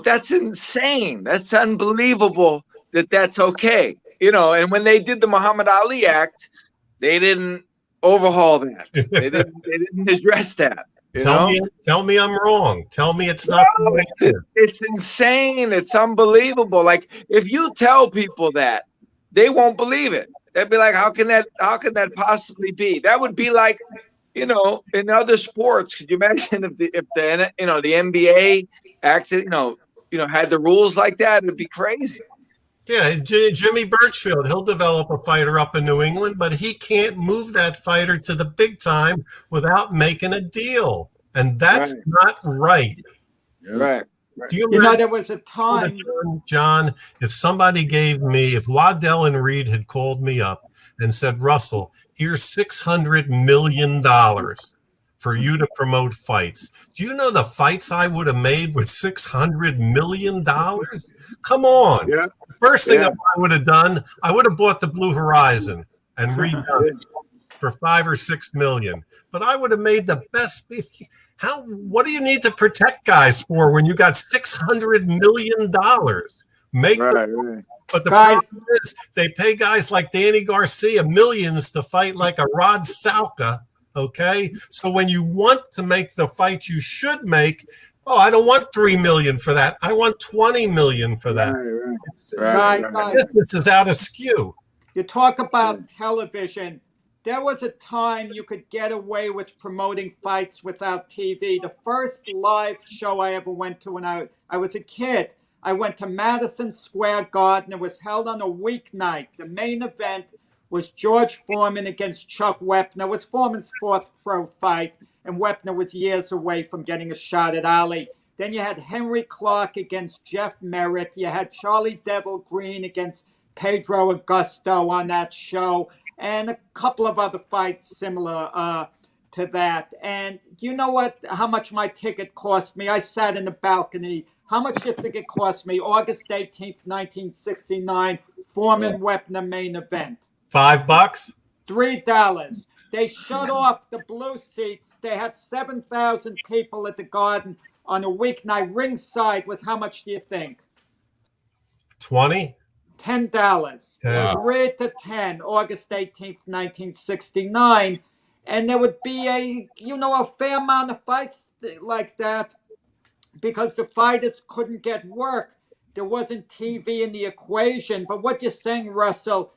that's insane. That's unbelievable that's okay. And when they did the Muhammad Ali Act, they didn't overhaul that. They didn't address that.
Tell me I'm wrong. Tell me it's not.
It's insane. It's unbelievable. Like, if you tell people that, they won't believe it. They'd be like, how can that possibly be? That would be like, in other sports. Could you imagine if the NBA acted, had the rules like that, it'd be crazy.
Yeah, Jimmy Birchfield, he'll develop a fighter up in New England, but he can't move that fighter to the big time without making a deal. And that's not right.
Right.
Do you
You know, there was a time.
John, if Waddell and Reed had called me up and said, Russell, here's $600 million for you to promote fights. Do you know the fights I would have made with $600 million? Come on.
Yeah.
First thing I would have done, I would have bought the Blue Horizon and redone it for $5 or $6 million. But I would have made the best. What do you need to protect guys for when you got $600 million? But the problem is they pay guys like Danny Garcia millions to fight like a Rod Salka. Okay, so when you want to make the fight you should make, I don't want $3 million for that. I want $20 million for that. This is out of skew.
You talk about television. There was a time you could get away with promoting fights without TV. The first live show I ever went to when I was a kid, I went to Madison Square Garden. It was held on a weeknight. The main event was George Foreman against Chuck Wepner. It was Foreman's fourth pro fight, and Wepner was years away from getting a shot at Ali. Then you had Henry Clark against Jeff Merritt. You had Charlie Devil Green against Pedro Augusto on that show, and a couple of other fights similar to that. And do you know how much my ticket cost me? I sat in the balcony. How much did the ticket cost me? August 18th, 1969, Foreman-Wepner main event.
$5?
$3. They shut off the blue seats. They had 7,000 people at the Garden on a weeknight. Ringside was how much do you think?
$20?
$10.
Wow.
3 to 10, August 18th, 1969. And there would be a fair amount of fights like that because the fighters couldn't get work. There wasn't TV in the equation. But what you're saying, Russell,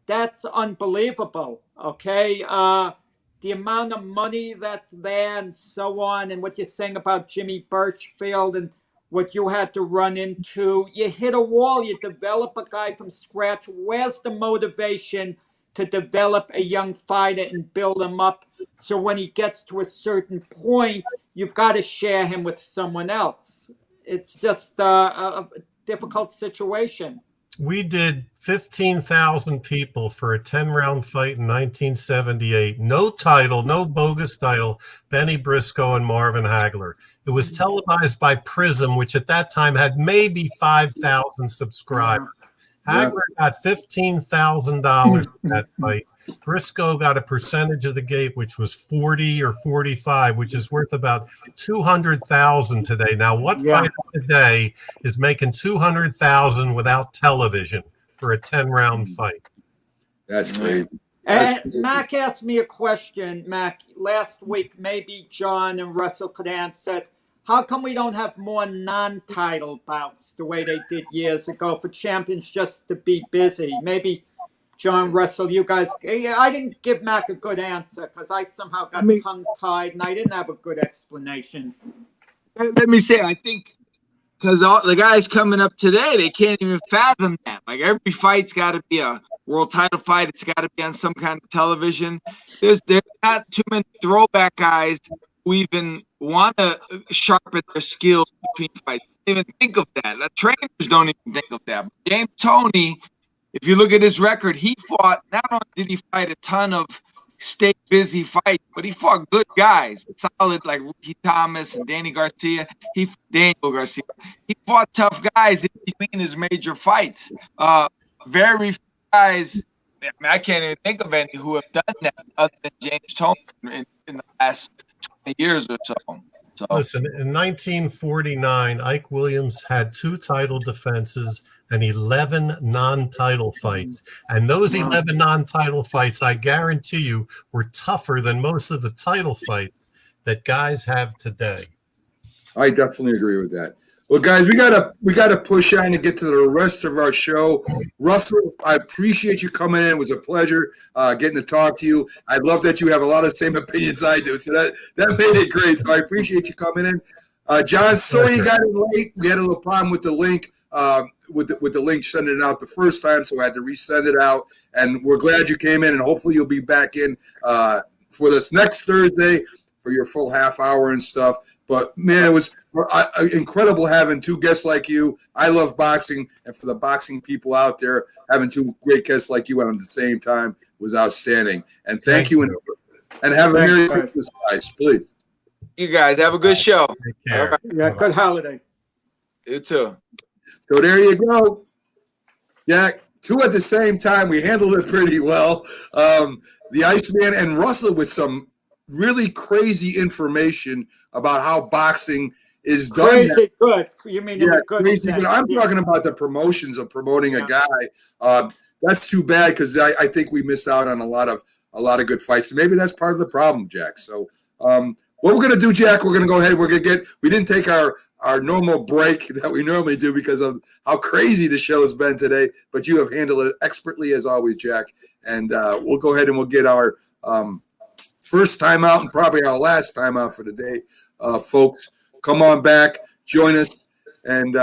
that's unbelievable, okay? The amount of money that's there and so on, and what you're saying about Jimmy Birchfield and what you had to run into. You hit a wall. You develop a guy from scratch. Where's the motivation to develop a young fighter and build him up so when he gets to a certain point, you've got to share him with someone else? It's just a difficult situation.
We did 15,000 people for a 10-round fight in 1978. No title, no bogus title. Benny Briscoe and Marvin Hagler. It was televised by Prism, which at that time had maybe 5,000 subscribers. Hagler got $15,000 for that fight. Briscoe got a percentage of the gate, which was 40 or 45, which is worth about $200,000 today. Now, what fighter today is making $200,000 without television for a 10-round fight?
That's great.
And Mac asked me a question, Mac, last week. Maybe John and Russell could answer it. How come we don't have more non-title bouts the way they did years ago for champions just to be busy? Maybe John, Russell, you guys, I didn't give Mac a good answer because I somehow got tongue-tied and I didn't have a good explanation.
Let me say, I think because all the guys coming up today, they can't even fathom that. Like every fight's got to be a world title fight. It's got to be on some kind of television. There's not too many throwback guys who even want to sharpen their skills between fights. They don't even think of that. The trainers don't even think of that. James Toney, if you look at his record, he fought, not only did he fight a ton of stay busy fights, but he fought good guys, solid like Ricky Thomas and Daniel Garcia. He fought tough guys in between his major fights. Very few guys, I can't even think of any who have done that other than James Toney in the last 20 years or so.
Listen, in 1949, Ike Williams had 2 title defenses and 11 non-title fights. And those 11 non-title fights, I guarantee you, were tougher than most of the title fights that guys have today.
I definitely agree with that. Well, guys, we gotta push on and get to the rest of our show. Russell, I appreciate you coming in. It was a pleasure getting to talk to you. I love that you have a lot of the same opinions I do, so that made it great. So I appreciate you coming in. John, sorry you got in late. We had a little problem with the link, with the link sending it out the first time, so I had to resend it out. And we're glad you came in, and hopefully you'll be back in for this next Thursday for your full half hour and stuff. But, man, it was incredible having two guests like you. I love boxing, and for the boxing people out there, having two great guests like you at the same time was outstanding. And thank you. And have a Merry Christmas, guys, please.
You guys have a good show.
Take care.
All right.
Yeah, good holiday.
You too.
So there you go. Yeah, two at the same time. We handled it pretty well. The Iceman and Russell with some really crazy information about how boxing is done.
Crazy good. You mean in a good
crazy
sense.
good. I'm
Yeah.
talking about the promotions of promoting a guy. That's too bad because I think we missed out on a lot of good fights. And maybe that's part of the problem, Jack. So what we're going to do, Jack, we're going to go ahead. We didn't take our normal break that we normally do because of how crazy the show has been today, but you have handled it expertly as always, Jack. And we'll go ahead and we'll get our first time out and probably our last time out for the day. Folks, come on back, join us. And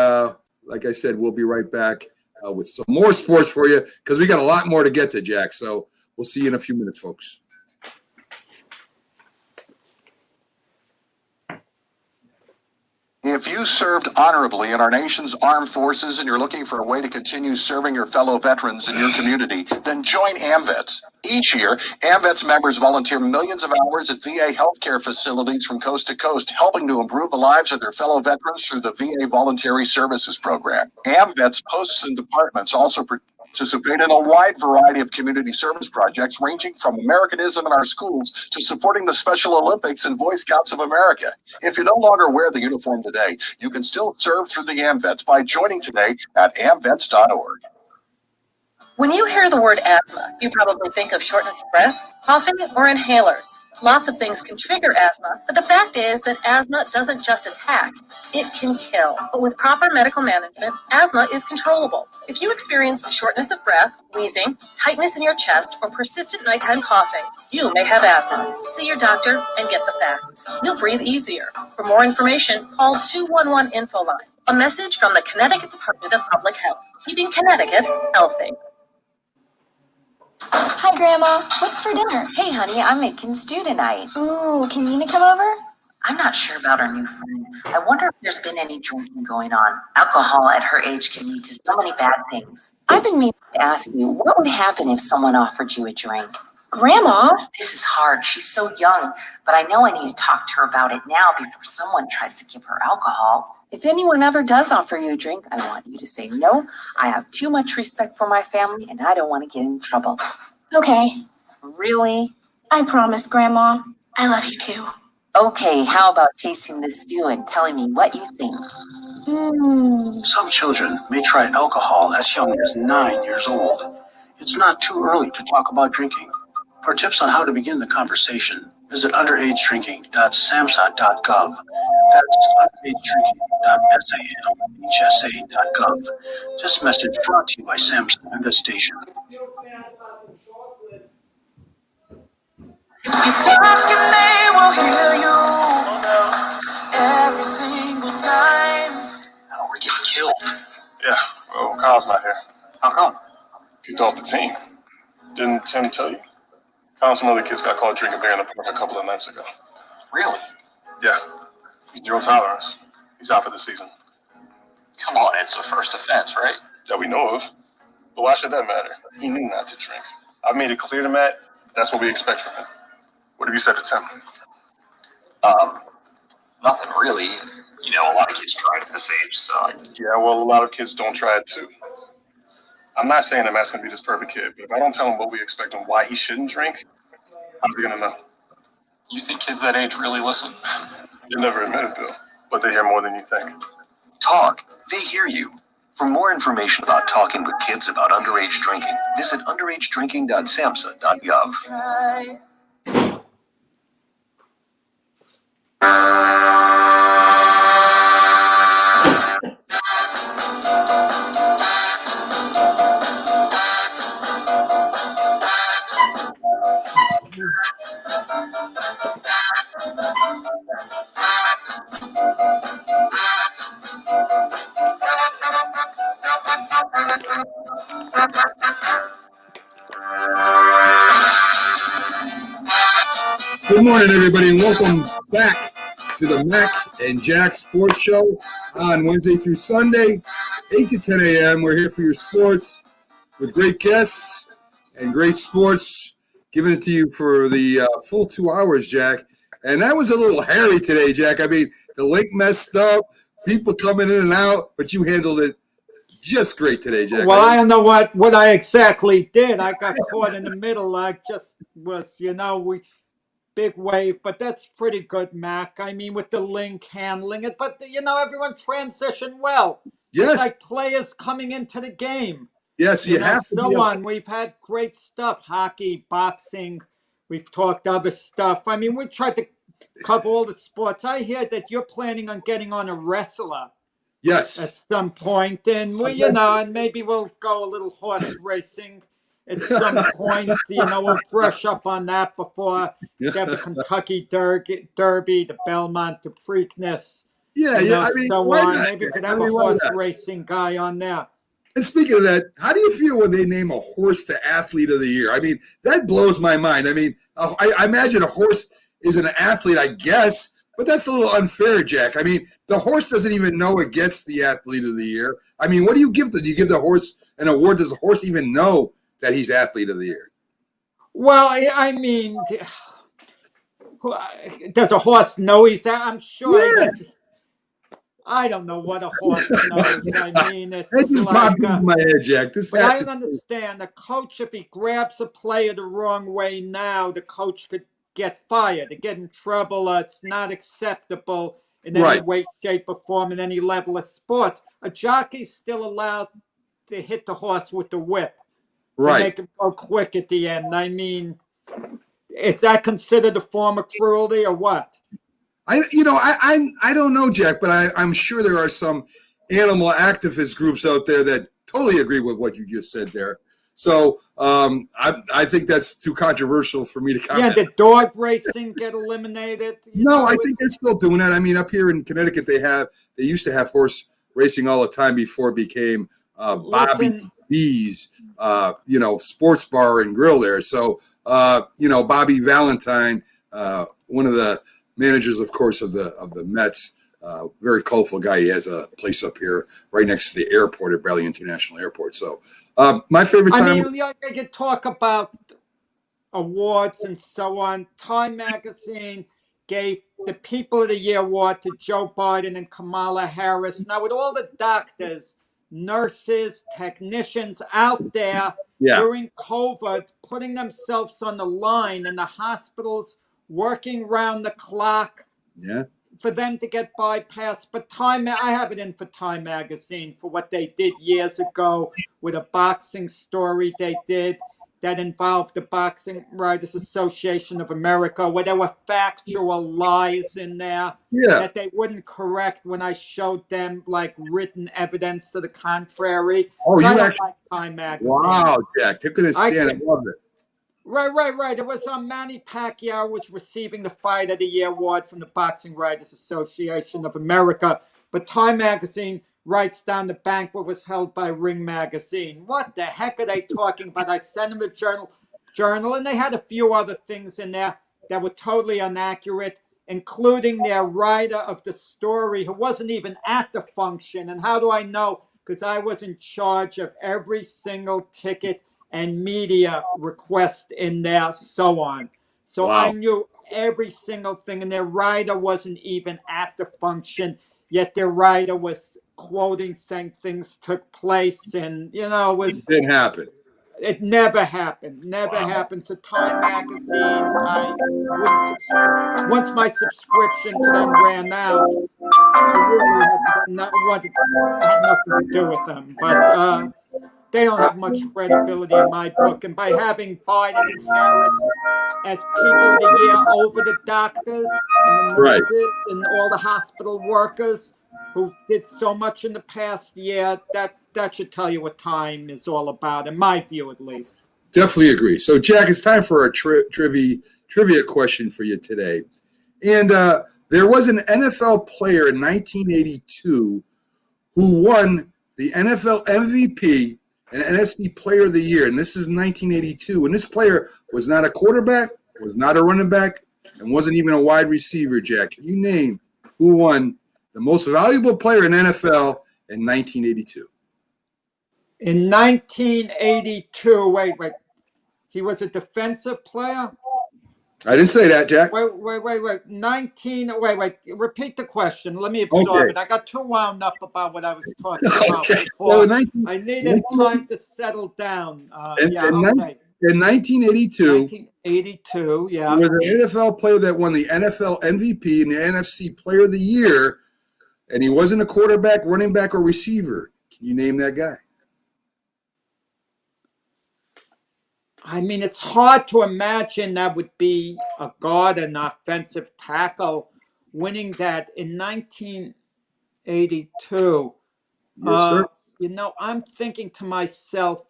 like I said, we'll be right back with some more sports for you because we got a lot more to get to, Jack. So we'll see you in a few minutes, folks.
If you served honorably in our nation's armed forces and you're looking for a way to continue serving your fellow veterans in your community, then join AMVETS. Each year, AMVETS members volunteer millions of hours at VA healthcare facilities from coast to coast, helping to improve the lives of their fellow veterans through the VA Voluntary Services Program. AMVETS posts and departments also participate in a wide variety of community service projects ranging from Americanism in our schools to supporting the Special Olympics and Boy Scouts of America. If you no longer wear the uniform today, you can still serve through the AMVETS by joining today at amvets.org.
When you hear the word asthma, you probably think of shortness of breath, coughing, or inhalers. Lots of things can trigger asthma, but the fact is that asthma doesn't just attack, it can kill. But with proper medical management, asthma is controllable. If you experience shortness of breath, wheezing, tightness in your chest, or persistent nighttime coughing, you may have asthma. See your doctor and get the facts. You'll breathe easier. For more information, call 211 Info Line. A message from the Connecticut Department of Public Health, keeping Connecticut healthy.
Hi, Grandma. What's for dinner?
Hey, honey, I'm making stew tonight.
Ooh, can Nina come over?
I'm not sure about our new friend. I wonder if there's been any drinking going on. Alcohol at her age can lead to so many bad things. I've been meaning to ask you, what would happen if someone offered you a drink?
Grandma?
This is hard. She's so young, but I know I need to talk to her about it now before someone tries to give her alcohol. If anyone ever does offer you a drink, I want you to say no. I have too much respect for my family, and I don't want to get in trouble.
Okay.
Really?
I promise, Grandma. I love you too.
Okay, how about tasting this stew and telling me what you think?
Some children may try alcohol as young as 9 years old. It's not too early to talk about drinking. For tips on how to begin the conversation, visit underagedrinking.samhsa.gov. That's underagedrinking.samhsa.gov. This message brought to you by SAMHSA and this station.
If you talk and they will hear you every single time.
Oh, we're getting killed.
Yeah, well, Kyle's not here.
How come?
Kicked off the team. Didn't Tim tell you? Kyle and some other kids got caught drinking beer in the park a couple of nights ago.
Really?
Yeah. 0 tolerance. He's out for the season.
Come on, it's a first offense, right?
That we know of. But why should that matter? He knew not to drink. I've made it clear to Matt, that's what we expect from him. What have you said to Tim?
Nothing really. You know, a lot of kids try it at this age, so.
Yeah, well, a lot of kids don't try it too. I'm not saying that Matt's going to be this perfect kid, but if I don't tell him what we expect and why he shouldn't drink, how's he going to know?
You think kids that age really listen?
You'll never admit it, Bill, but they hear more than you think.
Talk. They hear you. For more information about talking with kids about underage drinking, visit underagedrinking.samhsa.gov.
Good morning, everybody, and welcome back to the Mac and Jack Sports Show on Wednesday through Sunday, 8 to 10 a.m. We're here for your sports with great guests and great sports, giving it to you for the full 2 hours, Jack. And that was a little hairy today, Jack. I mean, the link messed up, people coming in and out, but you handled it just great today, Jack.
Well, I don't know what I exactly did. I got caught in the middle. I just was, big wave, but that's pretty good, Mac. I mean, with the link handling it, but everyone transitioned well.
Yes.
It's like players coming into the game.
Yes, you have to
so
be
on. We've had great stuff, hockey, boxing. We've talked other stuff. I mean, we tried to cover all the sports. I hear that you're planning on getting on a wrestler.
Yes.
At some point, and we, and maybe we'll go a little horse racing at some point. We'll brush up on that before we have the Kentucky Derby, the Belmont, the Preakness.
Yeah, I mean,
so
why
on.
not?
Maybe we could have a horse racing guy on there.
And speaking of that, how do you feel when they name a horse the athlete of the year? I mean, that blows my mind. I mean, I imagine a horse is an athlete, I guess, but that's a little unfair, Jack. I mean, the horse doesn't even know it gets the athlete of the year. I mean, what do you give? Do you give the horse an award? Does the horse even know that he's athlete of the year?
Well, I mean, does a horse know he's? I'm sure he does. I don't know what a horse knows. I mean, it's
just
like
popped into my head, Jack.
But I don't understand. The coach, if he grabs a player the wrong way now, the coach could get fired. They get in trouble. It's not acceptable in any way, shape, or form in any level of sports. A jockey's still allowed to hit the horse with the whip.
Right.
To make him go quick at the end. I mean, is that considered a form of cruelty or what?
I don't know, Jack, but I'm sure there are some animal activist groups out there that totally agree with what you just said there. So I think that's too controversial for me to comment.
Yeah, did dog racing get eliminated?
No, I think they're still doing that. I mean, up here in Connecticut, they used to have horse racing all the time before it became Bobby B's, sports bar and grill there. So, Bobby Valentine, one of the managers, of course, of the Mets, very colorful guy. He has a place up here right next to the airport at Bradley International Airport. So my favorite time.
I mean, I could talk about awards and so on. Time Magazine gave the People of the Year award to Joe Biden and Kamala Harris. Now, with all the doctors, nurses, technicians out there during COVID, putting themselves on the line in the hospitals, working round the clock.
Yeah.
For them to get bypassed. But I have it in for Time Magazine for what they did years ago with a boxing story they did that involved the Boxing Writers Association of America, where there were factual lies in there that they wouldn't correct when I showed them like written evidence to the contrary.
Oh,
so
you
like Time Magazine.
Wow, Jack, they couldn't stand it. I love it.
Right. It was Manny Pacquiao was receiving the Fight of the Year award from the Boxing Writers Association of America, but Time Magazine writes down the banquet was held by Ring Magazine. What the heck are they talking about? I sent them the journal, and they had a few other things in there that were totally inaccurate, including their writer of the story who wasn't even at the function. And how do I know? Because I was in charge of every single ticket and media request in there, so on. So I knew every single thing, and their writer wasn't even at the function, yet their writer was quoting, saying things took place, and it
didn't happen.
It never happened. Never happened. So Time Magazine, I wouldn't once my subscription to them ran out, I really had nothing to do with them. But they don't have much credibility in my book. And by having Biden and Harris as People of the Year over the doctors and the nurses and all the hospital workers who did so much in the past year, that should tell you what Time is all about, in my view at least.
Definitely agree. So, Jack, it's time for a trivia question for you today. And there was an NFL player in 1982 who won the NFL MVP an NFC Player of the Year, and this is 1982, and this player was not a quarterback, was not a running back, and wasn't even a wide receiver, Jack. Can you name who won the most valuable player in NFL in 1982?
In 1982, wait. He was a defensive player?
I didn't say that, Jack.
Wait. Repeat the question. Let me absorb it. I got too wound up about what I was talking about before.
So
I needed time to settle down.
In 1982,
1982, yeah.
there was an NFL player that won the NFL MVP and the NFC Player of the Year, and he wasn't a quarterback, running back, or receiver. Can you name that guy?
I mean, it's hard to imagine that would be a guard, an offensive tackle, winning that in 1982.
Yes, sir.
I'm thinking to myself,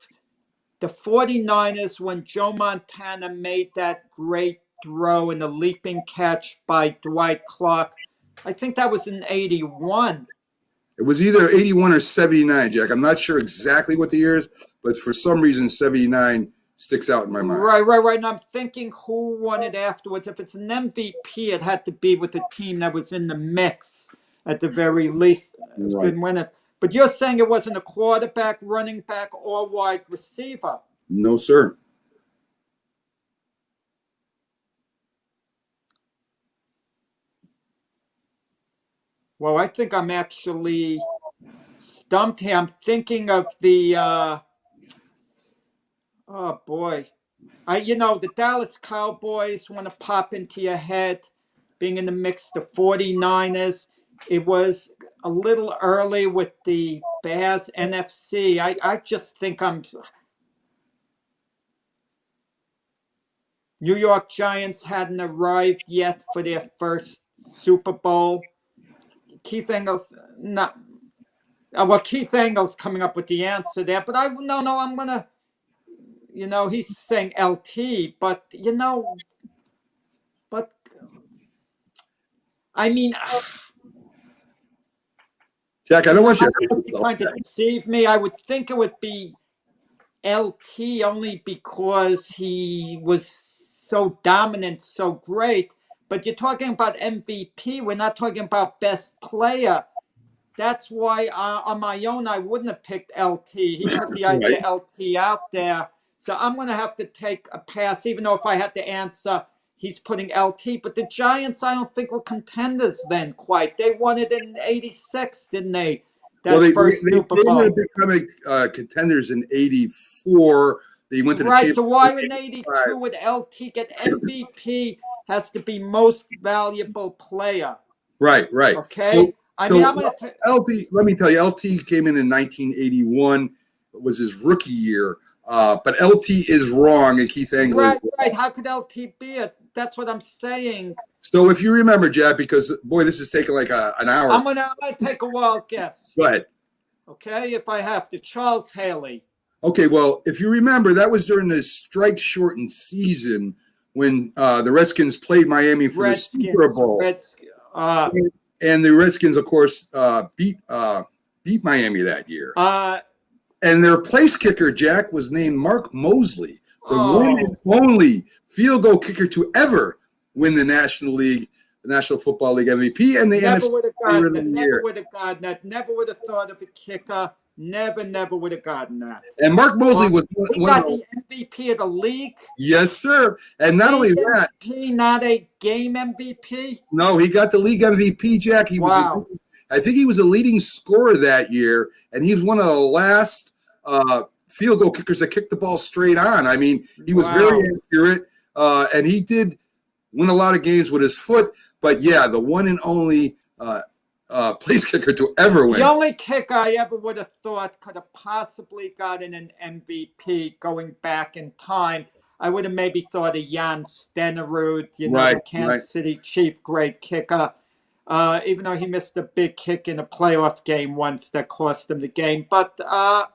the 49ers, when Joe Montana made that great throw and the leaping catch by Dwight Clark, I think that was in 81.
It was either 81 or 79, Jack. I'm not sure exactly what the year is, but for some reason, 79 sticks out in my mind.
Right. And I'm thinking who won it afterwards. If it's an MVP, it had to be with a team that was in the mix at the very least.
Right.
Didn't win it. But you're saying it wasn't a quarterback, running back, or wide receiver?
No, sir.
Well, I think I'm actually stumped here. I'm thinking of the oh boy. The Dallas Cowboys want to pop into your head, being in the mix, the 49ers. It was a little early with the Bears NFC. I just think New York Giants hadn't arrived yet for their first Super Bowl. Keith Engel's Keith Engel's coming up with the answer there, but I'm gonna, he's saying LT, but I mean,
Jack, I don't want you
trying to deceive me. I would think it would be LT only because he was so dominant, so great. But you're talking about MVP. We're not talking about best player. That's why on my own, I wouldn't have picked LT. He put the idea LT out there. So I'm going to have to take a pass, even though if I had to answer, he's putting LT. But the Giants, I don't think were contenders then quite. They won it in 86, didn't they? First Super Bowl. They
were becoming contenders in 84. They went to the
right, so why in 82 would LT get MVP? Has to be most valuable player.
Right.
Okay.
LT, let me tell you, LT came in 1981. It was his rookie year. But LT is wrong, and Keith Engler.
Right. How could LT be it? That's what I'm saying.
So if you remember, Jack, because boy, this is taking like an hour.
I'm gonna take a wild guess.
Go ahead.
Okay, if I have to, Charles Haley.
Okay, well, if you remember, that was during the strike-shortened season when the Redskins played Miami for the Super Bowl. And the Redskins, of course, beat Miami that year. And their place kicker, Jack, was named Mark Mosley, the one and only field goal kicker to ever win the National Football League MVP and the NFC Player of the Year.
Never would have gotten that. Never would have thought of a kicker. Never would have gotten that.
And Mark Mosley was
got the MVP of the league.
Yes, sir. And not only that,
not a game MVP.
No, he got the league MVP, Jack. I think he was a leading scorer that year, and he was one of the last field goal kickers that kicked the ball straight on. I mean, he was very accurate, and he did win a lot of games with his foot. But yeah, the one and only place kicker to ever win.
The only kicker I ever would have thought could have possibly gotten an MVP going back in time, I would have maybe thought of Jan Stenerud, the Kansas City Chief, great kicker. Even though he missed a big kick in a playoff game once that cost him the game. But I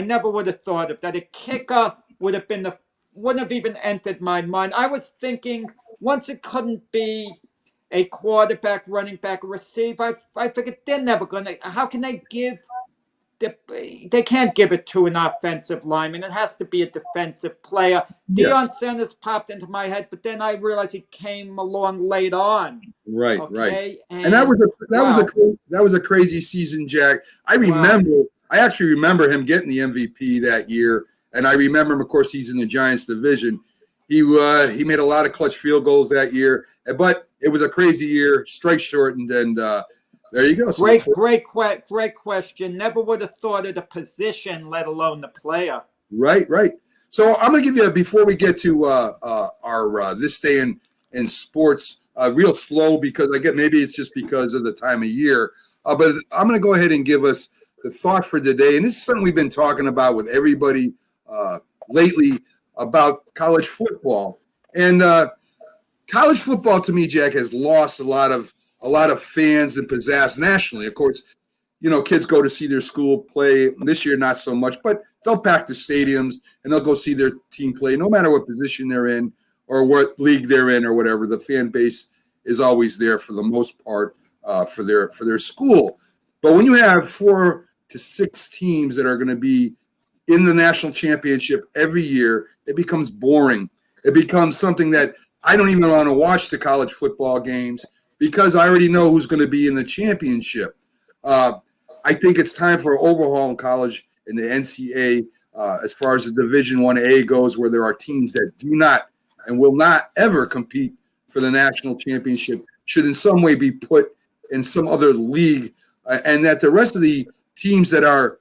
never would have thought of that. A kicker wouldn't have even entered my mind. I was thinking once it couldn't be a quarterback, running back, receiver, I figured they're never going to. How can they give they can't give it to an offensive lineman. It has to be a defensive player. Deion Sanders popped into my head, but then I realized he came along late on.
Right,
okay?
right. And that was a crazy season, Jack. I actually remember him getting the MVP that year, and I remember him. Of course, he's in the Giants division. He made a lot of clutch field goals that year, but it was a crazy year, strike shortened, and there you go. So
Great question. Never would have thought of the position, let alone the player.
Right. So I'm going to give you, before we get to our this day in sports, real slow, because maybe it's just because of the time of year, but I'm going to go ahead and give us the thought for today. And this is something we've been talking about with everybody lately about college football. And college football, to me, Jack, has lost a lot of fans and pizzazz nationally. Of course, kids go to see their school play. This year, not so much, but they'll pack the stadiums and they'll go see their team play, no matter what position they're in or what league they're in or whatever. The fan base is always there for the most part for their school. But when you have 4 to 6 teams that are going to be in the national championship every year, it becomes boring. It becomes something that I don't even want to watch the college football games, because I already know who's going to be in the championship. I think it's time for an overhaul in college in the NCAA as far as the Division 1A goes, where there are teams that do not and will not ever compete for the national championship, should in some way be put in some other league, and that the rest of the teams that are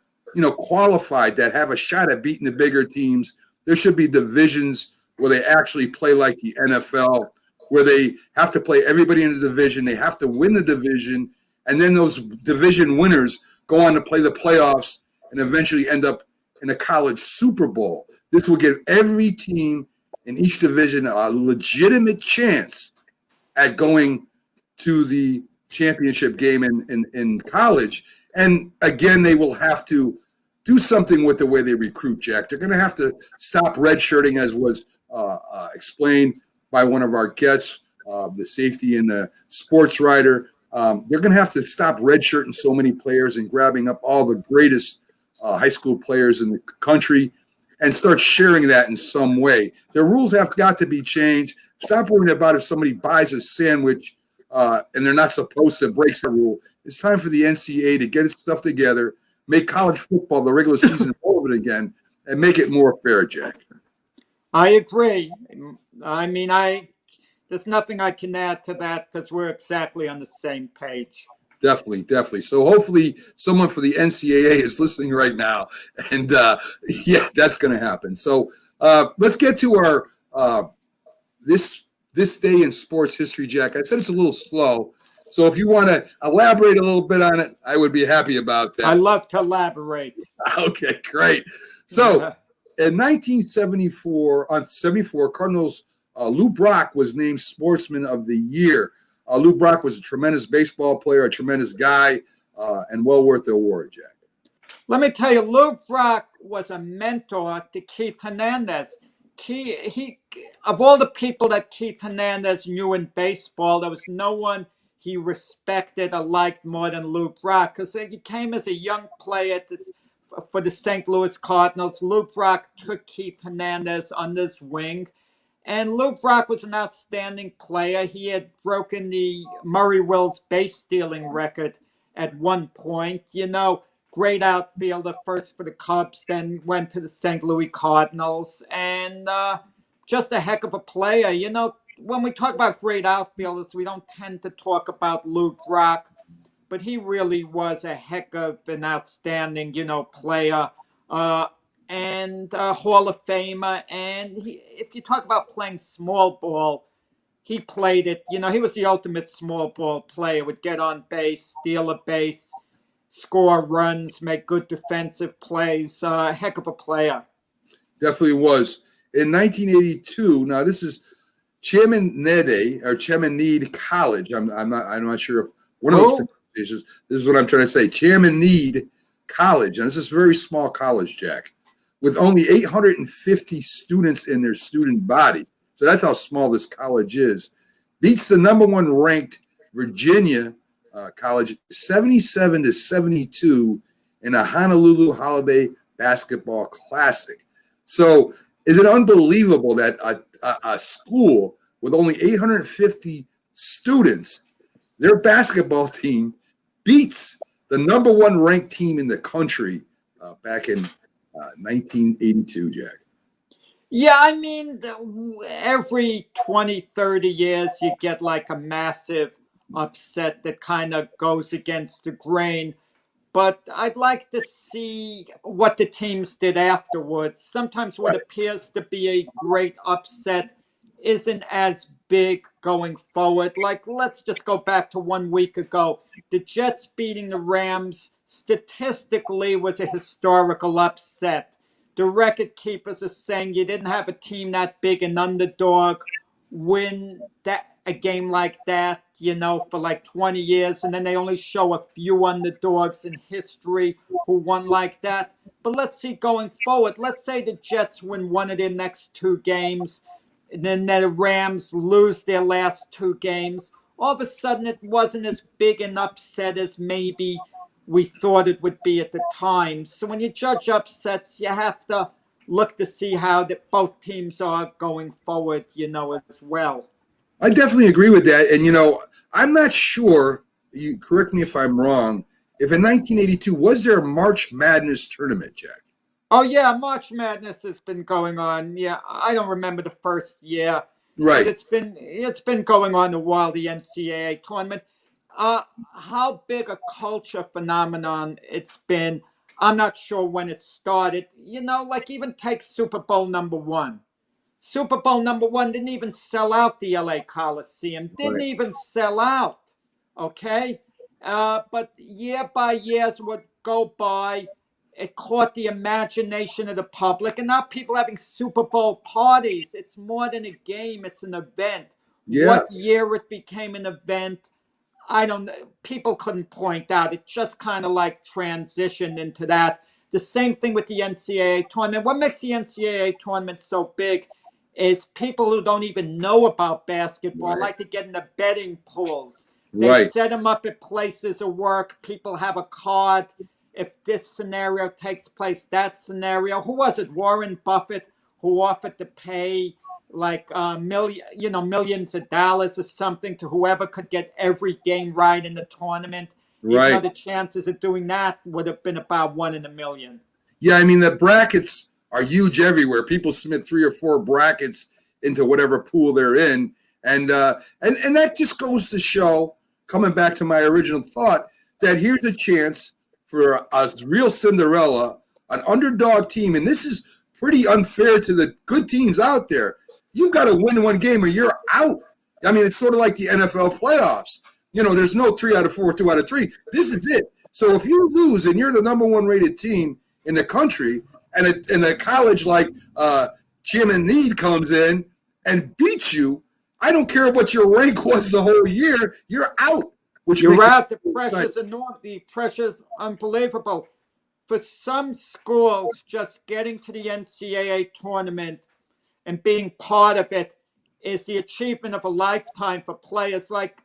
qualified, that have a shot at beating the bigger teams, there should be divisions where they actually play like the NFL, where they have to play everybody in the division. They have to win the division, and then those division winners go on to play the playoffs and eventually end up in a college Super Bowl. This will give every team in each division a legitimate chance at going to the championship game in college. And again, they will have to do something with the way they recruit, Jack. They're going to have to stop redshirting, as was explained by one of our guests, the safety and the sports writer. They're going to have to stop redshirting so many players and grabbing up all the greatest high school players in the country and start sharing that in some way. The rules have got to be changed. Stop worrying about if somebody buys a sandwich and they're not supposed to, break the rule. It's time for the NCAA to get its stuff together, make college football the regular season relevant again, and make it more fair, Jack.
I agree. I mean, there's nothing I can add to that, because we're exactly on the same page.
Definitely. So hopefully someone for the NCAA is listening right now, and that's going to happen. So let's get to our this day in sports history, Jack. I said it's a little slow, so if you want to elaborate a little bit on it, I would be happy about that.
I love to elaborate.
Okay, great. So in 1974, Cardinals Lou Brock was named Sportsman of the Year. Lou Brock was a tremendous baseball player, a tremendous guy, and well worth the award, Jack.
Let me tell you, Lou Brock was a mentor to Keith Hernandez. He of all the people that Keith Hernandez knew in baseball, there was no one he respected or liked more than Lou Brock, because he came as a young player for the St. Louis Cardinals. Lou Brock took Keith Hernandez under his wing. And Lou Brock was an outstanding player. He had broken the Murray Wills base stealing record at one point. Great outfielder, first for the Cubs, then went to the St. Louis Cardinals, and just a heck of a player. When we talk about great outfielders, we don't tend to talk about Lou Brock, but he really was a heck of an outstanding, player. And Hall of Famer. And if you talk about playing small ball, he played it. He was the ultimate small ball player. Would get on base, steal a base, score runs, make good defensive plays. Heck of a player.
Definitely was. In 1982, now this is Chaminade College. I'm not sure if one of those pronunciations. This is what I'm trying to say. Chaminade College. And this is a very small college, Jack, with only 850 students in their student body. So that's how small this college is. Beats the number one ranked Virginia college 77-72 in a Honolulu Holiday Basketball Classic. So is it unbelievable that a school with only 850 students, their basketball team beats the number one ranked team in the country back in 1982, Jack?
Yeah, I mean, every 20, 30 years, you get like a massive upset that kind of goes against the grain. But I'd like to see what the teams did afterwards. Sometimes what appears to be a great upset isn't as big going forward. Like, let's just go back to 1 week ago. The Jets beating the Rams statistically was a historical upset. The record keepers are saying you didn't have a team that big, an underdog, win a game like that, for like 20 years, and then they only show a few underdogs in history who won like that. But let's see going forward. Let's say the Jets win one of their next 2 games, and then the Rams lose their last 2 games. All of a sudden, it wasn't as big an upset as maybe we thought it would be at the time. So when you judge upsets, you have to look to see how both teams are going forward, as well.
I definitely agree with that. And, I'm not sure, you correct me if I'm wrong, if in 1982, was there a March Madness tournament, Jack?
Oh, yeah, March Madness has been going on. Yeah, I don't remember the first year.
Right.
But it's been going on a while, the NCAA tournament. How big a culture phenomenon it's been, I'm not sure when it started. Like even take Super Bowl #1. Super Bowl #1 didn't even sell out the LA Coliseum. Didn't even sell out. Okay? But year by year as would go by, it caught the imagination of the public. And now people having Super Bowl parties. It's more than a game. It's an event.
Yeah.
What year it became an event, I don't know. People couldn't point out. It just kind of like transitioned into that. The same thing with the NCAA tournament. What makes the NCAA tournament so big is people who don't even know about basketball like to get in the betting pools. They set them up at places of work. People have a card. If this scenario takes place, that scenario. Who was it? Warren Buffett, who offered to pay like millions of dollars or something to whoever could get every game right in the tournament. Even though the chances of doing that would have been about 1 in a million.
Yeah, I mean, the brackets are huge everywhere. People submit 3 or 4 brackets into whatever pool they're in. And that just goes to show, coming back to my original thought, that here's a chance for a real Cinderella, an underdog team. And this is pretty unfair to the good teams out there. You've got to win 1 game or you're out. I mean, it's sort of like the NFL playoffs. There's no 3 out of 4, 2 out of 3. This is it. So if you lose and you're the number 1 rated team in the country, and a college like Jim and Need comes in and beats you, I don't care what your rank was the whole year, you're out.
You're out. The pressure's enormous. The pressure's unbelievable. For some schools, just getting to the NCAA tournament and being part of it is the achievement of a lifetime for players. Like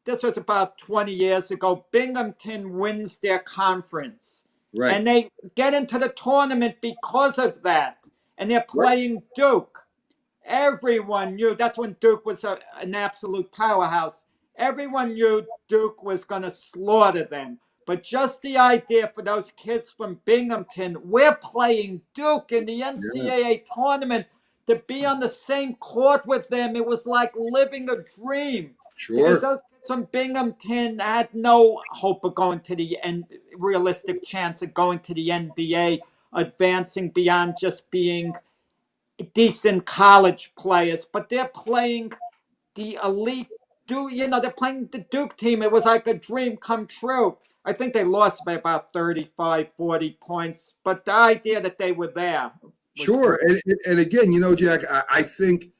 this was about 20 years ago. Binghamton wins their conference.
Right.
And they get into the tournament because of that. And they're playing Duke. Everyone knew. That's when Duke was an absolute powerhouse. Everyone knew Duke was going to slaughter them. But just the idea for those kids from Binghamton, we're playing Duke in the NCAA tournament, to be on the same court with them, it was like living a dream.
Sure.
Because those kids from Binghamton had no hope of going to the realistic chance of going to the NBA, advancing beyond just being decent college players. But they're playing the elite they're playing the Duke team. It was like a dream come true. I think they lost by about 35, 40 points. But the idea that they were there.
Sure. And again, Jack, I think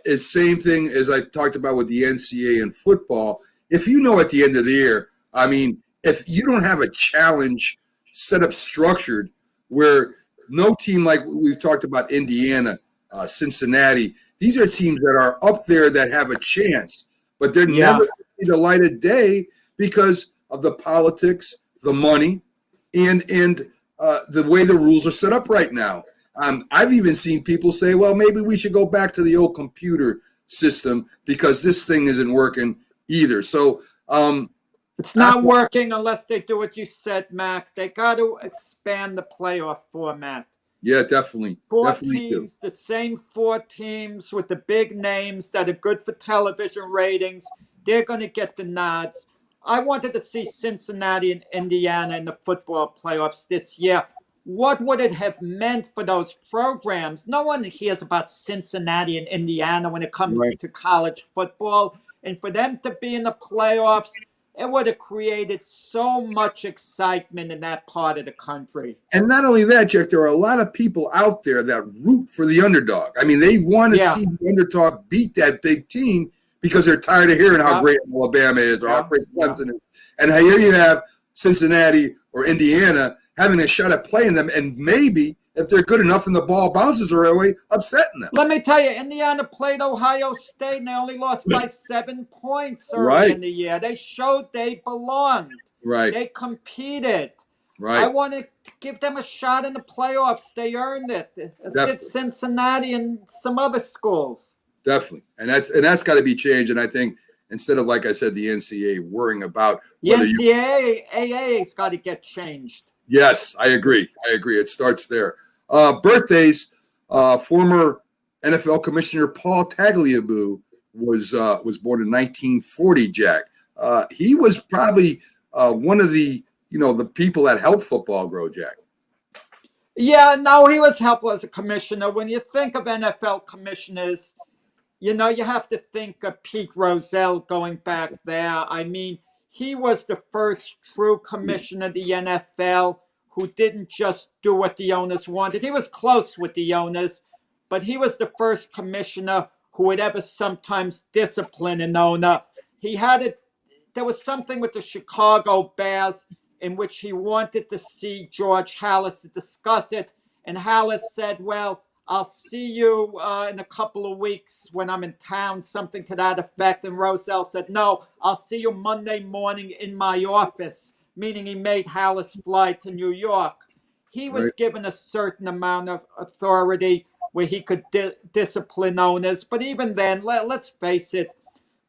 it's same thing as I talked about with the NCAA and football. If at the end of the year, I mean, if you don't have a challenge set up structured where no team like we've talked about, Indiana, Cincinnati, these are teams that are up there that have a chance, but they're never going to see the light of day because of the politics, the money, and the way the rules are set up right now. I've even seen people say, well, maybe we should go back to the old computer system because this thing isn't working either. So
it's not working unless they do what you said, Mac. They got to expand the playoff format.
Yeah, definitely.
Four
Definitely
teams, the same 4 teams with the big names that are good for television ratings. They're going to get the nods. I wanted to see Cincinnati and Indiana in the football playoffs this year. What would it have meant for those programs? No one hears about Cincinnati and Indiana when it comes to college football. And for them to be in the playoffs, it would have created so much excitement in that part of the country.
And not only that, Jack, there are a lot of people out there that root for the underdog. I mean, they want to see the underdog beat that big team because they're tired of hearing how great Alabama is or how great Clemson is. And here you have Cincinnati or Indiana having a shot at playing them, and maybe if they're good enough and the ball bounces their way, upsetting them.
Let me tell you, Indiana played Ohio State, and they only lost by 7 points early in the year. They showed they belonged.
Right.
They competed.
Right.
I want to give them a shot in the playoffs. They earned it. Let's get Cincinnati and some other schools.
Definitely. And that's got to be changed. And I think instead of, like I said, the NCAA worrying about
the NCAA's got to get changed.
Yes, I agree. It starts there. Birthdays. Former NFL Commissioner Paul Tagliabue was born in 1940. Jack. He was probably one of the people that helped football grow. Jack.
Yeah, no, he was helpful as a commissioner. When you think of NFL commissioners, you have to think of Pete Rozelle going back there. I mean, he was the first true commissioner of the NFL who didn't just do what the owners wanted. He was close with the owners, but he was the first commissioner who would ever sometimes discipline an owner. There was something with the Chicago Bears in which he wanted to see George Halas to discuss it. And Halas said, well, I'll see you in a couple of weeks when I'm in town, something to that effect. And Rozelle said, no, I'll see you Monday morning in my office, meaning he made Halas fly to New York. He was given a certain amount of authority where he could discipline owners. But even then, let's face it,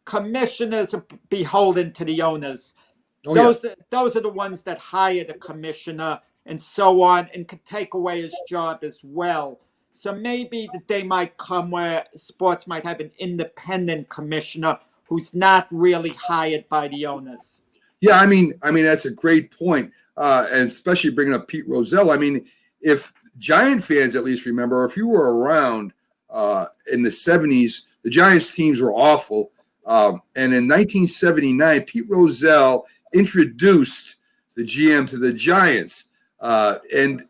commissioners are beholden to the owners. Those are the ones that hire the commissioner and so on and could take away his job as well. So maybe the day might come where sports might have an independent commissioner who's not really hired by the owners.
Yeah, I mean that's a great point, and especially bringing up Pete Rozelle. I mean, if Giant fans at least remember, or if you were around in the 70s, the Giants teams were awful. And in 1979, Pete Rozelle introduced the GM to the Giants, and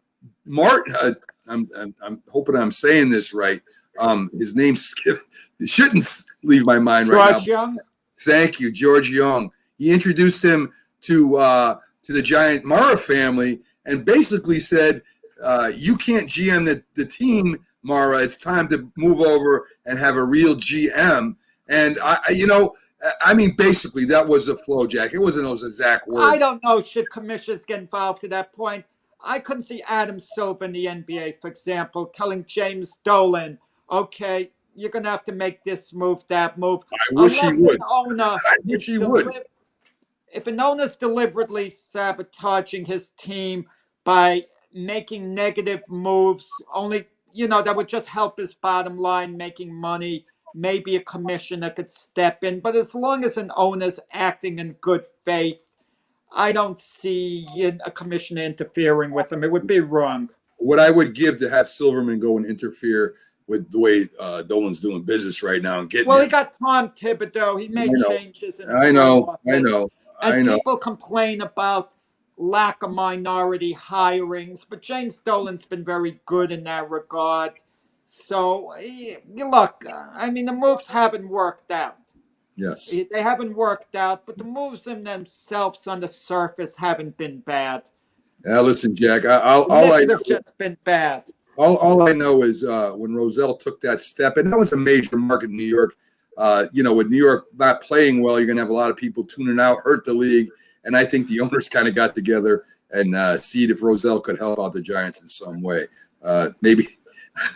Martin. I'm hoping I'm saying this right. His name shouldn't leave my mind right now.
George Young.
Thank you, George Young. He introduced him to the Giant Mara family and basically said, "You can't GM the team, Mara. It's time to move over and have a real GM." And basically that was the flow, Jack. It wasn't those exact words.
I don't know. Should commissioners get involved to that point? I couldn't see Adam Silver in the NBA, for example, telling James Dolan, okay, you're going to have to make this move, that move.
I wish he would.
If an owner's deliberately sabotaging his team by making negative moves, only, that would just help his bottom line, making money, maybe a commissioner could step in. But as long as an owner's acting in good faith, I don't see a commissioner interfering with him. It would be wrong.
What I would give to have Silverman go and interfere with the way Dolan's doing business right now and getting.
Well, he got Tom Thibodeau. He made changes.
I know.
And people complain about lack of minority hirings, but James Dolan's been very good in that regard. So, look, the moves haven't worked out.
Yes.
They haven't worked out, but the moves in themselves on the surface haven't been bad.
Now, listen, Jack,
have just been bad.
All I know is when Rozelle took that step, and that was a major market in New York, with New York not playing well, you're going to have a lot of people tuning out, hurt the league. And I think the owners kind of got together and see if Rozelle could help out the Giants in some way. Maybe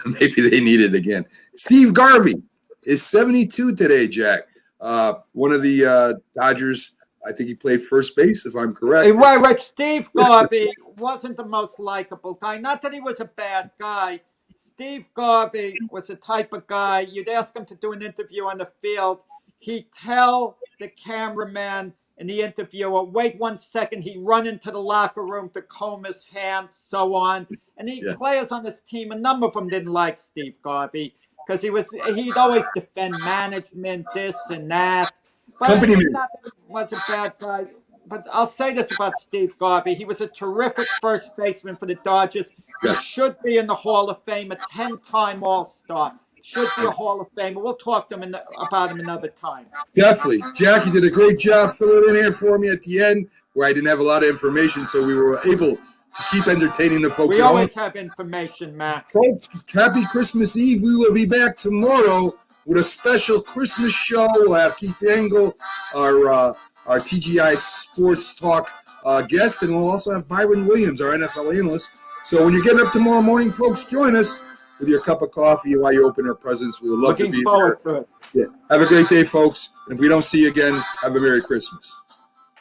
they need it again. Steve Garvey is 72 today, Jack. One of the Dodgers. I think he played first base, if I'm correct.
Right. Steve Garvey wasn't the most likable guy. Not that he was a bad guy. Steve Garvey was the type of guy, you'd ask him to do an interview on the field. He'd tell the cameraman in the interviewer, wait 1 second. He'd run into the locker room to comb his hands, so on. And the players on this team, a number of them didn't like Steve Garvey because he'd always defend management, this and that. But not that he was a bad guy. But I'll say this about Steve Garvey. He was a terrific first baseman for the Dodgers. He should be in the Hall of Fame, a 10-time All-Star. Should be a Hall of Famer. We'll talk to him about him another time.
Definitely. Jack, you did a great job filling in here for me at the end where I didn't have a lot of information, so we were able to keep entertaining the folks.
We always have information, Matt.
Folks, happy Christmas Eve. We will be back tomorrow with a special Christmas show. We'll have Keith Dangle, our TGI Sports Talk guest, and we'll also have Byron Williams, our NFL analyst. So when you're getting up tomorrow morning, folks, join us with your cup of coffee while you open our presents. We would love to be
Looking forward to it.
Yeah. Have a great day, folks. And if we don't see you again, have a Merry Christmas.